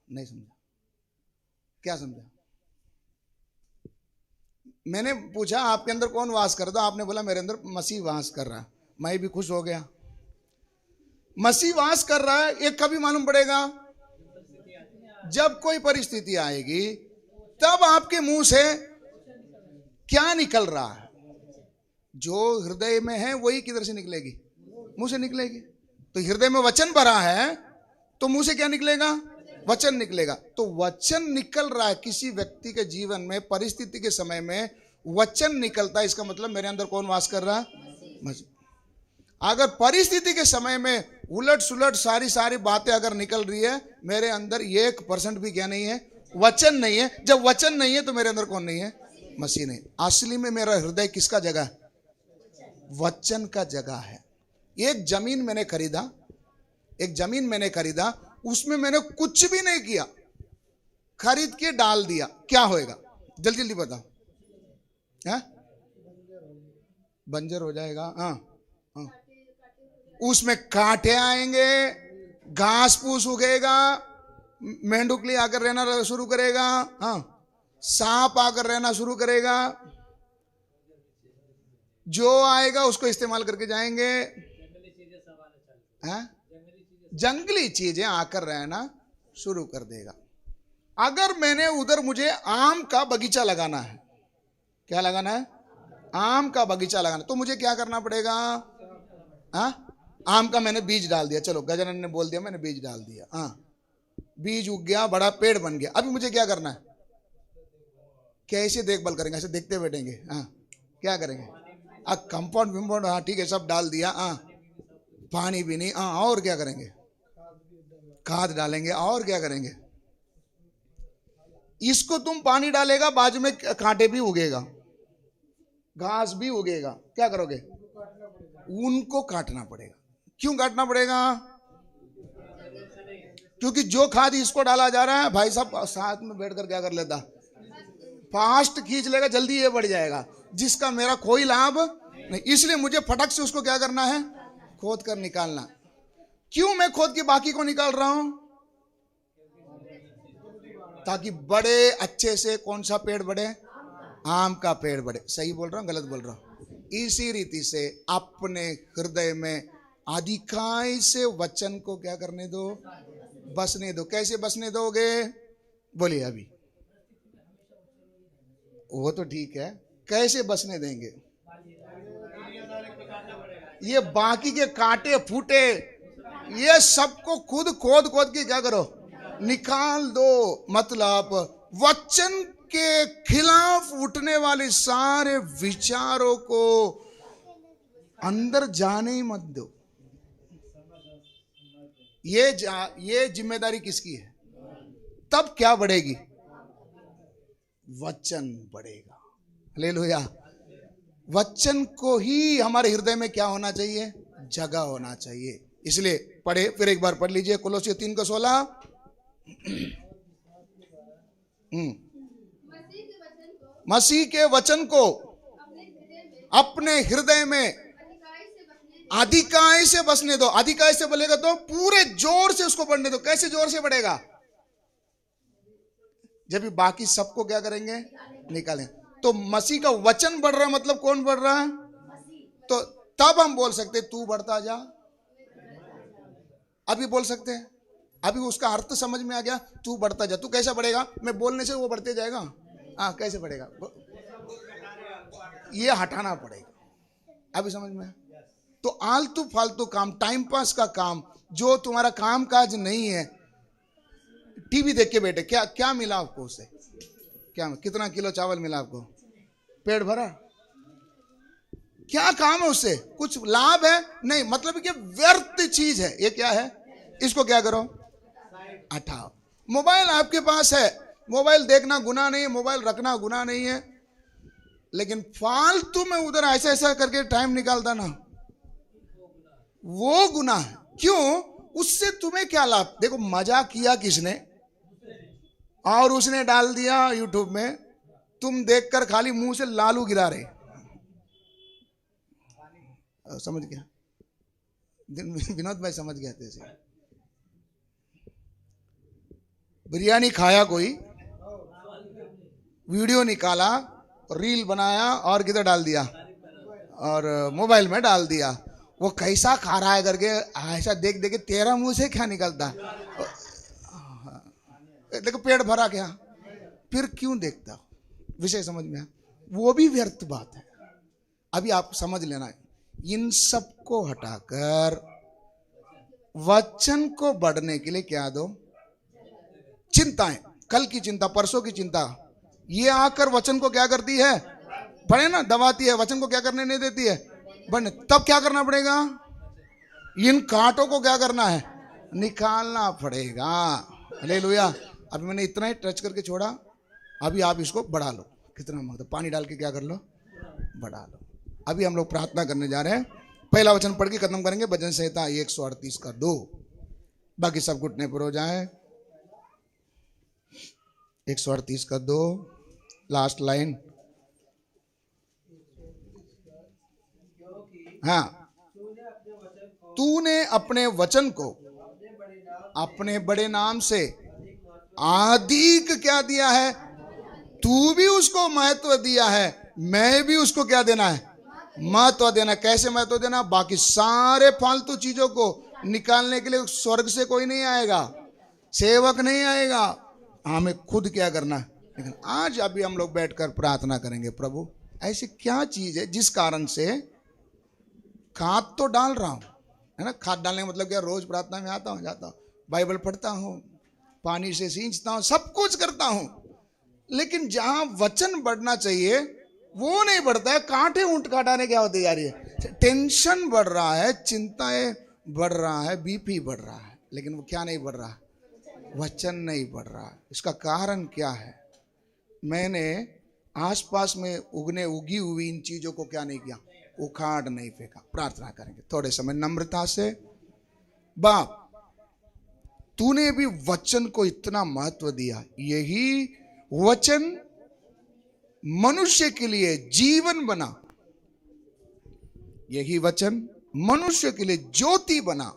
नहीं समझा? क्या समझा? मैंने पूछा आपके अंदर कौन वास कर रहा? आपने बोला मेरे अंदर मसीह वास कर रहा है। मैं भी खुश हो गया। मसीह वास कर रहा है। ये कभी मालूम पड़ेगा? जब कोई परिस्थिति आएगी, तब आपके मुंह से क्या निकल रहा है? जो हृदय में है वही किधर से निकलेगी? मुंह से निकलेगी। तो हृदय में वचन भरा है, तो मुंह से क्या निकलेगा? वचन निकलेगा। तो वचन निकल रहा है किसी व्यक्ति के जीवन में, परिस्थिति के समय में वचन निकलता है। इसका मतलब मेरे अंदर कौन वास कर रहा है? अगर परिस्थिति के समय में उलट सुलट सारी बातें अगर निकल रही है, मेरे अंदर 1% भी क्या नहीं है? वचन नहीं है। जब वचन नहीं है तो मेरे अंदर कौन नहीं है? मसीह नहीं। असली में मेरा हृदय किसका जगह है? वचन का जगह है। एक जमीन मैंने खरीदा, उसमें मैंने कुछ भी नहीं किया, खरीद के डाल दिया। क्या होएगा? जल्दी जल्दी बताओ। बंजर हो जाएगा। हाँ, उसमें कांटे आएंगे, घास फूस उगेगा, मेंढुकली आकर रहना शुरू करेगा, हाँ, सांप आकर रहना शुरू करेगा। जो आएगा उसको इस्तेमाल करके जाएंगे। जंगली चीजें आकर रहना शुरू कर देगा। अगर मैंने उधर मुझे आम का बगीचा लगाना है, क्या लगाना है? आम का बगीचा लगाना, तो मुझे क्या करना पड़ेगा? आम का मैंने बीज डाल दिया। चलो, गजानन ने बोल दिया, मैंने बीज डाल दिया। बीज उग गया, बड़ा पेड़ बन गया। अभी मुझे क्या करना है? कैसे देखभाल करेंगे? ऐसे देखते बैठेंगे? क्या करेंगे? कंपाउंड विम्पाउंड, हाँ ठीक है, सब डाल दिया। पानी भी नहीं। और क्या करेंगे? खाद डालेंगे। और क्या करेंगे? इसको तुम पानी डालेगा, बाजू में कांटे भी उगेगा, घास भी उगेगा, क्या करोगे? उनको काटना पड़ेगा। क्यों काटना पड़ेगा? क्योंकि जो खाद इसको डाला जा रहा है, भाई साहब साथ में बैठकर क्या कर लेता, फास्ट खींच लेगा, जल्दी ये बढ़ जाएगा, जिसका मेरा कोई लाभ नहीं। इसलिए मुझे फटक से उसको क्या करना है? खोद कर निकालना। क्यों मैं खोद के बाकी को निकाल रहा हूं? ताकि बड़े अच्छे से कौन सा पेड़ बढ़े? आम का पेड़ बढ़े। सही बोल रहा हूं, गलत बोल रहा हूं? इसी रीति से अपने हृदय में अधिकाई से वचन को क्या करने दो? बसने दो। कैसे बसने दोगे? बोलिए अभी। वो तो ठीक है, कैसे बसने देंगे? ये बाकी के कांटे फूटे, ये सबको खुद खोद खोद के क्या करो? निकाल दो। मतलब वचन के खिलाफ उठने वाले सारे विचारों को अंदर जाने ही मत दो। ये जिम्मेदारी किसकी है? तब क्या बढ़ेगी? वचन बढ़ेगा। हालेलुया। वचन को ही हमारे हृदय में क्या होना चाहिए? जगह होना चाहिए। इसलिए पढ़े, फिर एक बार पढ़ लीजिए कोलोसियों 3:16। मसीह के वचन को अपने हृदय में अधिकाई से बसने दो। अधिकाई से बोलेगा तो पूरे जोर से उसको पढ़ने दो। कैसे जोर से पढ़ेगा? जब बाकी सबको क्या करेंगे? निकालें। तो मसीह का वचन बढ़ रहा, मतलब कौन बढ़ रहा है? तो तब हम बोल सकते तू बढ़ता जा। अभी बोल सकते हैं, अभी उसका अर्थ समझ में आ गया, तू बढ़ता जा। तू कैसा बढ़ेगा? मैं बोलने से वो बढ़ते जाएगा? हाँ, कैसे बढ़ेगा? ये हटाना पड़ेगा। अभी समझ में? तो आलतू फालतू काम, टाइम पास का काम, जो तुम्हारा काम काज नहीं है, टीवी देख के बैठे, क्या क्या मिला आपको उससे? क्या, कितना किलो चावल मिला आपको? पेट भरा? क्या काम है उससे? कुछ लाभ है? नहीं। मतलब कि व्यर्थ चीज है। ये क्या है? इसको क्या करो? हटाओ। मोबाइल आपके पास है, मोबाइल देखना गुनाह नहीं है, मोबाइल रखना गुनाह नहीं है, लेकिन फालतू में उधर ऐसा ऐसा करके टाइम निकालता ना, वो गुनाह है। क्यों? उससे तुम्हें क्या लाभ? देखो, मजा किया किसने? और उसने डाल दिया यूट्यूब में, तुम देखकर खाली मुंह से लालू गिरा रहे। समझ गया? विनोद भाई समझ गया थे। बिरयानी खाया, कोई वीडियो निकाला, रील बनाया और किधर डाल दिया? और मोबाइल में डाल दिया। वो कैसा खा रहा है करके ऐसा देख देख के तेरा मुंह से क्या निकलता? देखो पेट भरा क्या? फिर क्यों देखता? विषय समझ में? वो भी व्यर्थ बात है। अभी आप समझ लेना, इन सबको हटाकर वचन को बढ़ने के लिए क्या दो? चिंताएं, कल की चिंता, परसों की चिंता, ये आकर वचन को क्या करती है? बढ़े ना, दबाती है। वचन को क्या करने नहीं देती है? बढ़ने। तब क्या करना पड़ेगा? इन कांटों को क्या करना है? निकालना पड़ेगा। हालेलुया। अभी मैंने इतना ही टच करके छोड़ा, अभी आप इसको बढ़ा लो। कितना मतलब पानी डाल के क्या कर लो? बढ़ा लो। अभी हम लोग प्रार्थना करने जा रहे हैं। पहला वचन पढ़ के खत्म करेंगे, भजन संहिता 138 का 2। बाकी सब घुटने पर हो जाए। 138 का 2, लास्ट लाइन। हाँ, तूने अपने वचन को अपने बड़े नाम से अधिक क्या दिया है? तू भी उसको महत्व दिया है, मैं भी उसको क्या देना है? महत्व देना। कैसे महत्व देना? बाकी सारे फालतू चीजों को निकालने के लिए स्वर्ग से कोई नहीं आएगा, सेवक नहीं आएगा, हमें खुद क्या करना है। लेकिन आज अभी हम लोग बैठकर प्रार्थना करेंगे, प्रभु ऐसी क्या चीज है जिस कारण से खाद तो डाल रहा हूं, है ना? खाद डालने का मतलब क्या? रोज प्रार्थना में आता हूं, जाता हूं, बाइबल पढ़ता हूं, पानी से सींचता हूं, सब कुछ करता हूं, लेकिन जहां वचन बढ़ना चाहिए वो नहीं बढ़ता है। कांटे ऊंट काटाने क्या होती जा रही है? टेंशन बढ़ रहा है, चिंताएं बढ़ रहा है, बीपी बढ़ रहा है, लेकिन वो क्या नहीं बढ़ रहा? वचन नहीं बढ़ रहा। इसका कारण क्या है? मैंने आसपास में उगी हुई इन चीजों को क्या नहीं किया, उखाड़ नहीं फेंका। प्रार्थना करेंगे थोड़े समय नम्रता से। बाप, तूने भी वचन को इतना महत्व दिया, यही वचन मनुष्य के लिए जीवन बना, यही वचन मनुष्य के लिए ज्योति बना।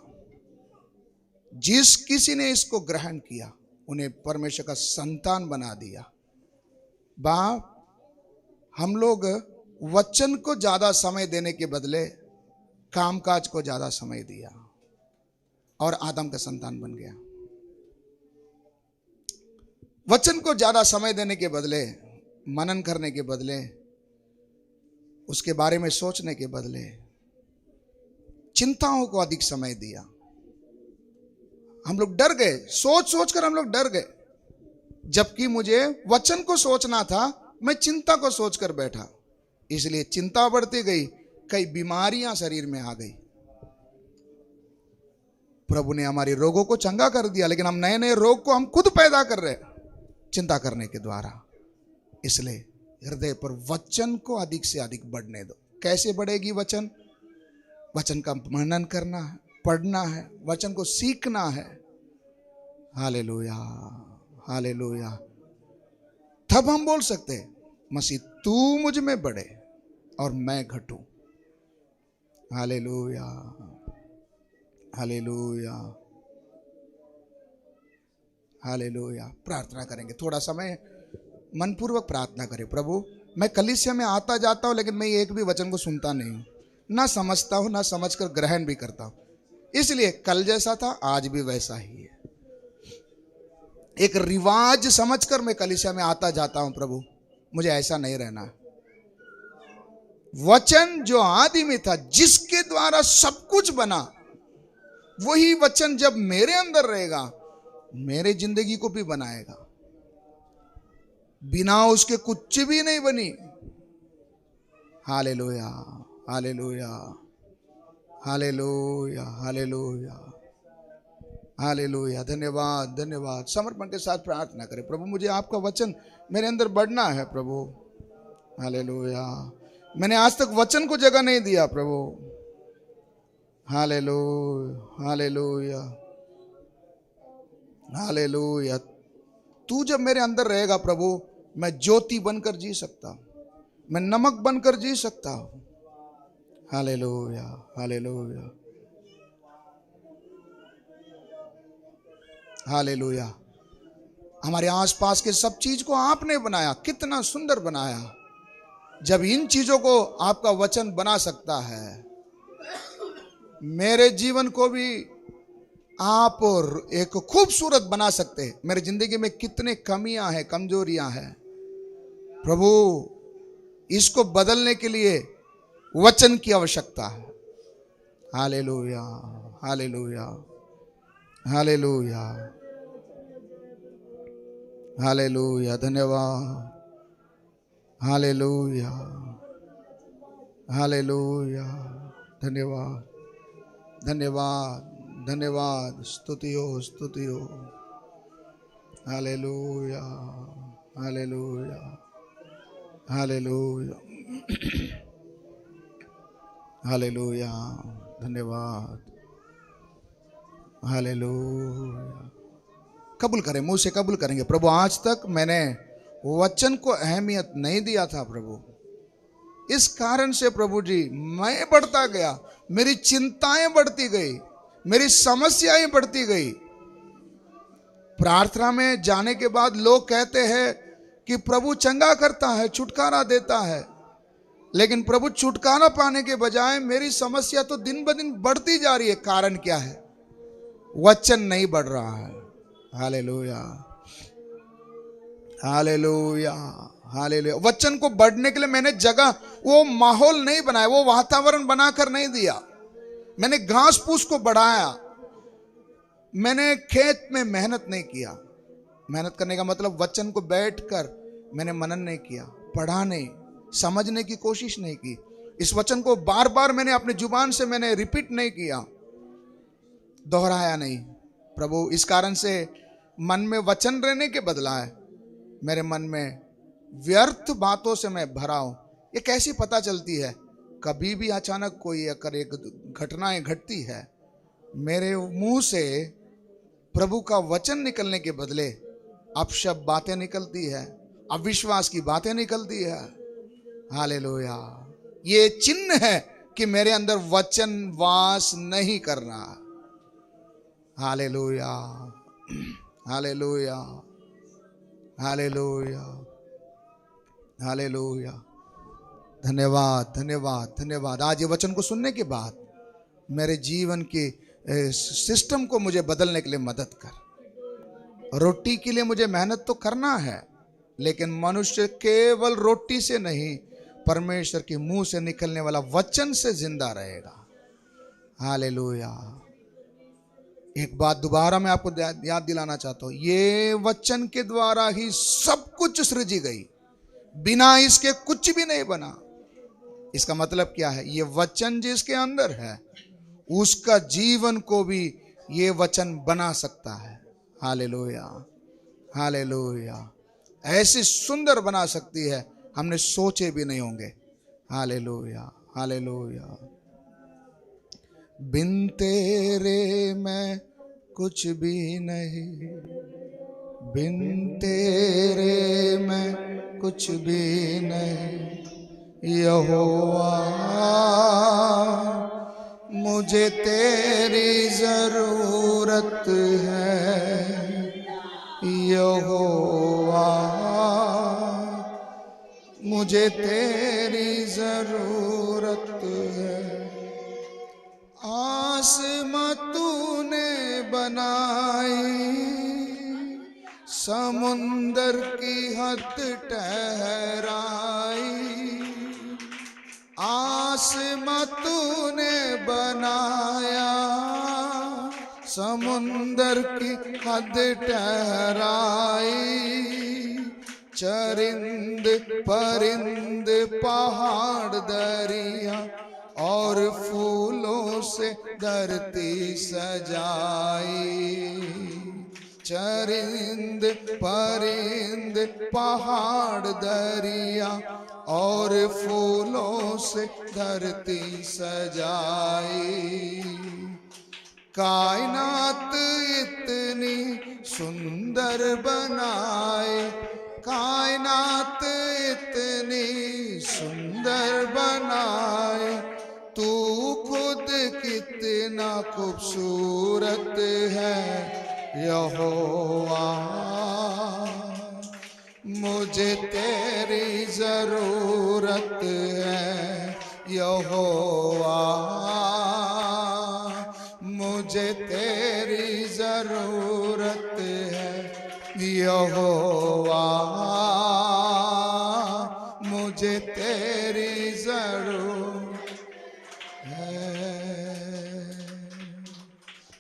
जिस किसी ने इसको ग्रहण किया उन्हें परमेश्वर का संतान बना दिया। बाप, हम लोग वचन को ज्यादा समय देने के बदले कामकाज को ज्यादा समय दिया और आदम का संतान बन गया। वचन को ज्यादा समय देने के बदले, मनन करने के बदले, उसके बारे में सोचने के बदले चिंताओं को अधिक समय दिया। हम लोग डर गए, सोच सोच कर हम लोग डर गए। जबकि मुझे वचन को सोचना था, मैं चिंता को सोचकर बैठा, इसलिए चिंता बढ़ती गई, कई बीमारियां शरीर में आ गई। प्रभु ने हमारे रोगों को चंगा कर दिया, लेकिन हम नए नए रोग को हम खुद पैदा कर रहे चिंता करने के द्वारा। इसलिए हृदय पर वचन को अधिक से अधिक बढ़ने दो। कैसे बढ़ेगी वचन? वचन का मनन करना है, पढ़ना है, वचन को सीखना है। Hallelujah, hallelujah. तब हम बोल सकते हैं, मसीह तू मुझ में बढ़े और मैं घटूं। Hallelujah, hallelujah, hallelujah. प्रार्थना करेंगे थोड़ा समय, मनपूर्वक प्रार्थना करें। प्रभु, मैं कलीसिया में आता जाता हूं, लेकिन मैं एक भी वचन को सुनता नहीं हूं, ना समझता हूं, ना समझकर ग्रहण भी करता हूं। इसलिए कल जैसा था आज भी वैसा ही है। एक रिवाज समझकर मैं कलीसिया में आता जाता हूं। प्रभु, मुझे ऐसा नहीं रहना। वचन जो आदि में था, जिसके द्वारा सब कुछ बना, वही वचन जब मेरे अंदर रहेगा, मेरे जिंदगी को भी बनाएगा। बिना उसके कुछ भी नहीं बनी। Hallelujah, hallelujah, hallelujah, hallelujah, hallelujah. धन्यवाद, धन्यवाद। समर्पण के साथ प्रार्थना करें। प्रभु, मुझे आपका वचन मेरे अंदर बढ़ना है प्रभु। हालेलुया। मैंने आज तक वचन को जगह नहीं दिया प्रभु। Hallelujah, hallelujah, hallelujah. तू जब मेरे अंदर रहेगा प्रभु, मैं ज्योति बनकर जी सकता हूं, मैं नमक बनकर जी सकता हूं। Hallelujah, hallelujah, hallelujah. हमारे आसपास के सब चीज को आपने बनाया, कितना सुंदर बनाया। जब इन चीजों को आपका वचन बना सकता है, मेरे जीवन को भी आप एक खूबसूरत बना सकते हैं। मेरी जिंदगी में कितने कमियां हैं, कमजोरियां हैं प्रभु, इसको बदलने के लिए वचन की आवश्यकता है। Hallelujah, hallelujah, hallelujah, hallelujah. धन्यवाद। Hallelujah, hallelujah. धन्यवाद, धन्यवाद, धन्यवाद। स्तुति हो, स्तुति हो। Hallelujah, hallelujah, hallelujah, hallelujah. धन्यवाद। हालेलुया। कबूल करें, मुंह से कबूल करेंगे। प्रभु, आज तक मैंने वचन को अहमियत नहीं दिया था प्रभु, इस कारण से प्रभु जी मैं बढ़ता गया, मेरी चिंताएं बढ़ती गई, मेरी समस्याएं बढ़ती गई। प्रार्थना में जाने के बाद लोग कहते हैं कि प्रभु चंगा करता है, छुटकारा देता है, लेकिन प्रभु छुटकारा पाने के बजाय मेरी समस्या तो दिन ब दिन बढ़ती जा रही है। कारण क्या है? वचन नहीं बढ़ रहा है। Hallelujah, hallelujah, hallelujah. वचन को बढ़ने के लिए मैंने जगह, वो माहौल नहीं बनाया, वो वातावरण बनाकर नहीं दिया। मैंने घास फूस को बढ़ाया, मैंने खेत में मेहनत नहीं किया। मेहनत करने का मतलब वचन को बैठकर मैंने मनन नहीं किया, पढ़ा नहीं, समझने की कोशिश नहीं की। इस वचन को बार बार मैंने अपनी जुबान से मैंने रिपीट नहीं किया, दोहराया नहीं प्रभु। इस कारण से मन में वचन रहने के बदला है मेरे मन में व्यर्थ बातों से मैं भरा हूं। ये कैसी पता चलती है? कभी भी अचानक कोई अगर एक घटनाएं घटती है, मेरे मुंह से प्रभु का वचन निकलने के बदले अपशब्द बातें निकलती है, अविश्वास की बातें निकलती है। हालेलुया। ये चिन्ह है कि मेरे अंदर वचन वास नहीं कर रहा। Hallelujah, hallelujah, hallelujah, hallelujah. धन्यवाद, धन्यवाद, धन्यवाद। आज ये वचन को सुनने के बाद मेरे जीवन के सिस्टम को मुझे बदलने के लिए मदद कर। रोटी के लिए मुझे मेहनत तो करना है, लेकिन मनुष्य केवल रोटी से नहीं, परमेश्वर के मुंह से निकलने वाला वचन से जिंदा रहेगा। हालेलुया। एक बात दोबारा मैं आपको याद दिलाना चाहता हूं, ये वचन के द्वारा ही सब कुछ सृजी गई, बिना इसके कुछ भी नहीं बना। इसका मतलब क्या है? ये वचन जिसके अंदर है उसका जीवन को भी ये वचन बना सकता है। Hallelujah, hallelujah. ऐसी सुंदर बना सकती है, हमने सोचे भी नहीं होंगे। Hallelujah, hallelujah. बिन तेरे मैं कुछ भी नहीं, बिन तेरे मैं कुछ भी नहीं। यहोवा मुझे तेरी जरूरत है, यहोवा मुझे तेरी जरूरत है। आसमां तूने बनाई, समुंदर की हद ठहराई। आसमां तूने बनाया, समुंदर की हद ठहराई। चरिंद परिंद पहाड़ दरिया और फूलों से धरती सजाई। चरिंद परिंद पहाड़ दरिया और फूलों से धरती सजाई। कायनात इतनी सुंदर बनाए, कायनात इतनी सुंदर बनाए। तू खुद कितना खूबसूरत है, यहोवा मुझे तेरी जरूरत है। यहोवा मुझे तेरी जरूरत है। यहोवा मुझे तेरी जरूरत है।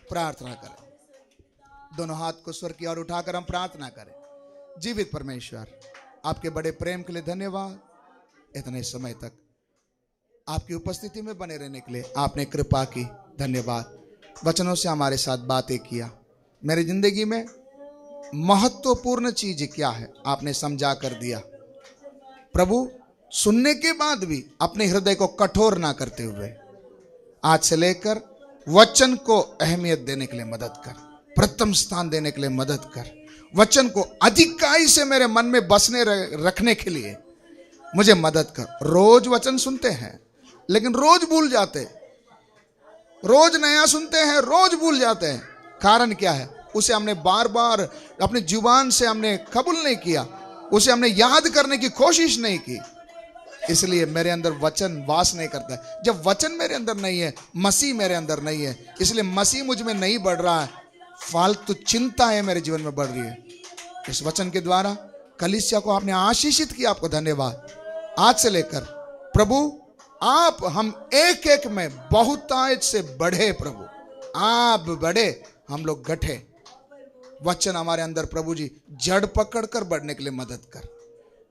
प्रार्थना करें, दोनों हाथ को स्वर की ओर उठाकर हम प्रार्थना करें। जीवित परमेश्वर, आपके बड़े प्रेम के लिए धन्यवाद। इतने समय तक आपकी उपस्थिति में बने रहने के लिए आपने कृपा की, धन्यवाद। वचनों से हमारे साथ बातें किया। मेरी जिंदगी में महत्वपूर्ण चीज क्या है आपने समझा कर दिया। प्रभु, सुनने के बाद भी अपने हृदय को कठोर ना करते हुए आज से लेकर वचन को अहमियत देने के लिए मदद कर, प्रथम स्थान देने के लिए मदद कर। वचन को अधिकाई से मेरे मन में बसने रखने के लिए मुझे मदद कर। रोज वचन सुनते हैं लेकिन रोज भूल जाते, रोज नया सुनते हैं, रोज भूल जाते हैं। कारण क्या है? उसे हमने बार बार अपनी जुबान से हमने कबूल नहीं किया, उसे हमने याद करने की कोशिश नहीं की। इसलिए मेरे अंदर वचन वास नहीं करता है। जब वचन मेरे अंदर नहीं है, मसीह मेरे अंदर नहीं है, इसलिए मसीह मुझ में नहीं बढ़ रहा है, फालतू चिंता है मेरे जीवन में बढ़ रही है। इस वचन के द्वारा कलीसिया को आपने आशीषित किया, आपको धन्यवाद। आज से लेकर प्रभु आप हम एक एक में बहुतायत से बढ़े। प्रभु आप बढ़े, हम लोग घटे। वचन हमारे अंदर प्रभु जी जड़ पकड़कर बढ़ने के लिए मदद कर।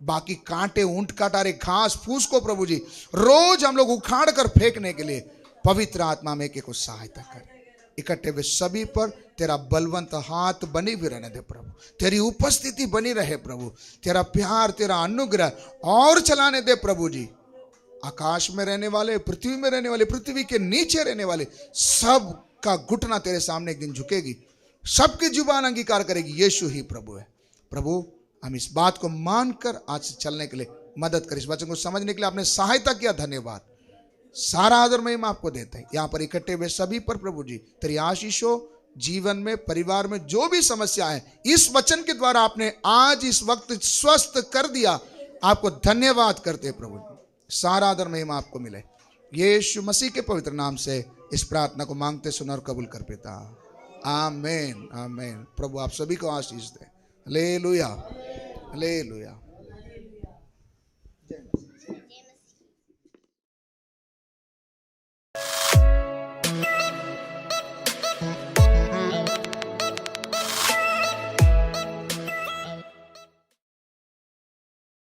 बाकी कांटे, ऊंट काटारे, घास फूस को प्रभु जी रोज हम लोग उखाड़ कर फेंकने के लिए पवित्र आत्मा में के कुछ सहायता कर। इकट्ठे हुए सभी पर तेरा बलवंत हाथ बनी हुई रहने दे प्रभु, तेरी उपस्थिति बनी रहे प्रभु, तेरा प्यार, तेरा अनुग्रह और चलाने दे प्रभु जी। आकाश में रहने वाले, पृथ्वी में रहने वाले, पृथ्वी के नीचे रहने वाले, सब का घुटना तेरे सामने एक दिन झुकेगी, सबकी जुबान अंगीकार करेगी यीशु ही प्रभु है। प्रभु हम इस बात को मानकर आज से चलने के लिए मदद कर, इस वचन को समझने के लिए आपने सहायता किया, धन्यवाद। सारा आदर महिमा आपको देते हैं। यहाँ पर इकट्ठे हुए सभी पर प्रभु जी तेरी आशीष हो, जीवन में, परिवार में जो भी समस्या है, इस वचन के द्वारा आपने आज इस वक्त स्वस्थ कर दिया, आपको धन्यवाद करते हैं प्रभु जी। सारा आदर महिमा आपको मिले, यीशु मसीह के पवित्र नाम से इस प्रार्थना को मांगते, सुन और कबूल कर पिता, आमीन आमीन। प्रभु आप सभी को आशीष दे। Hallelujah hallelujah.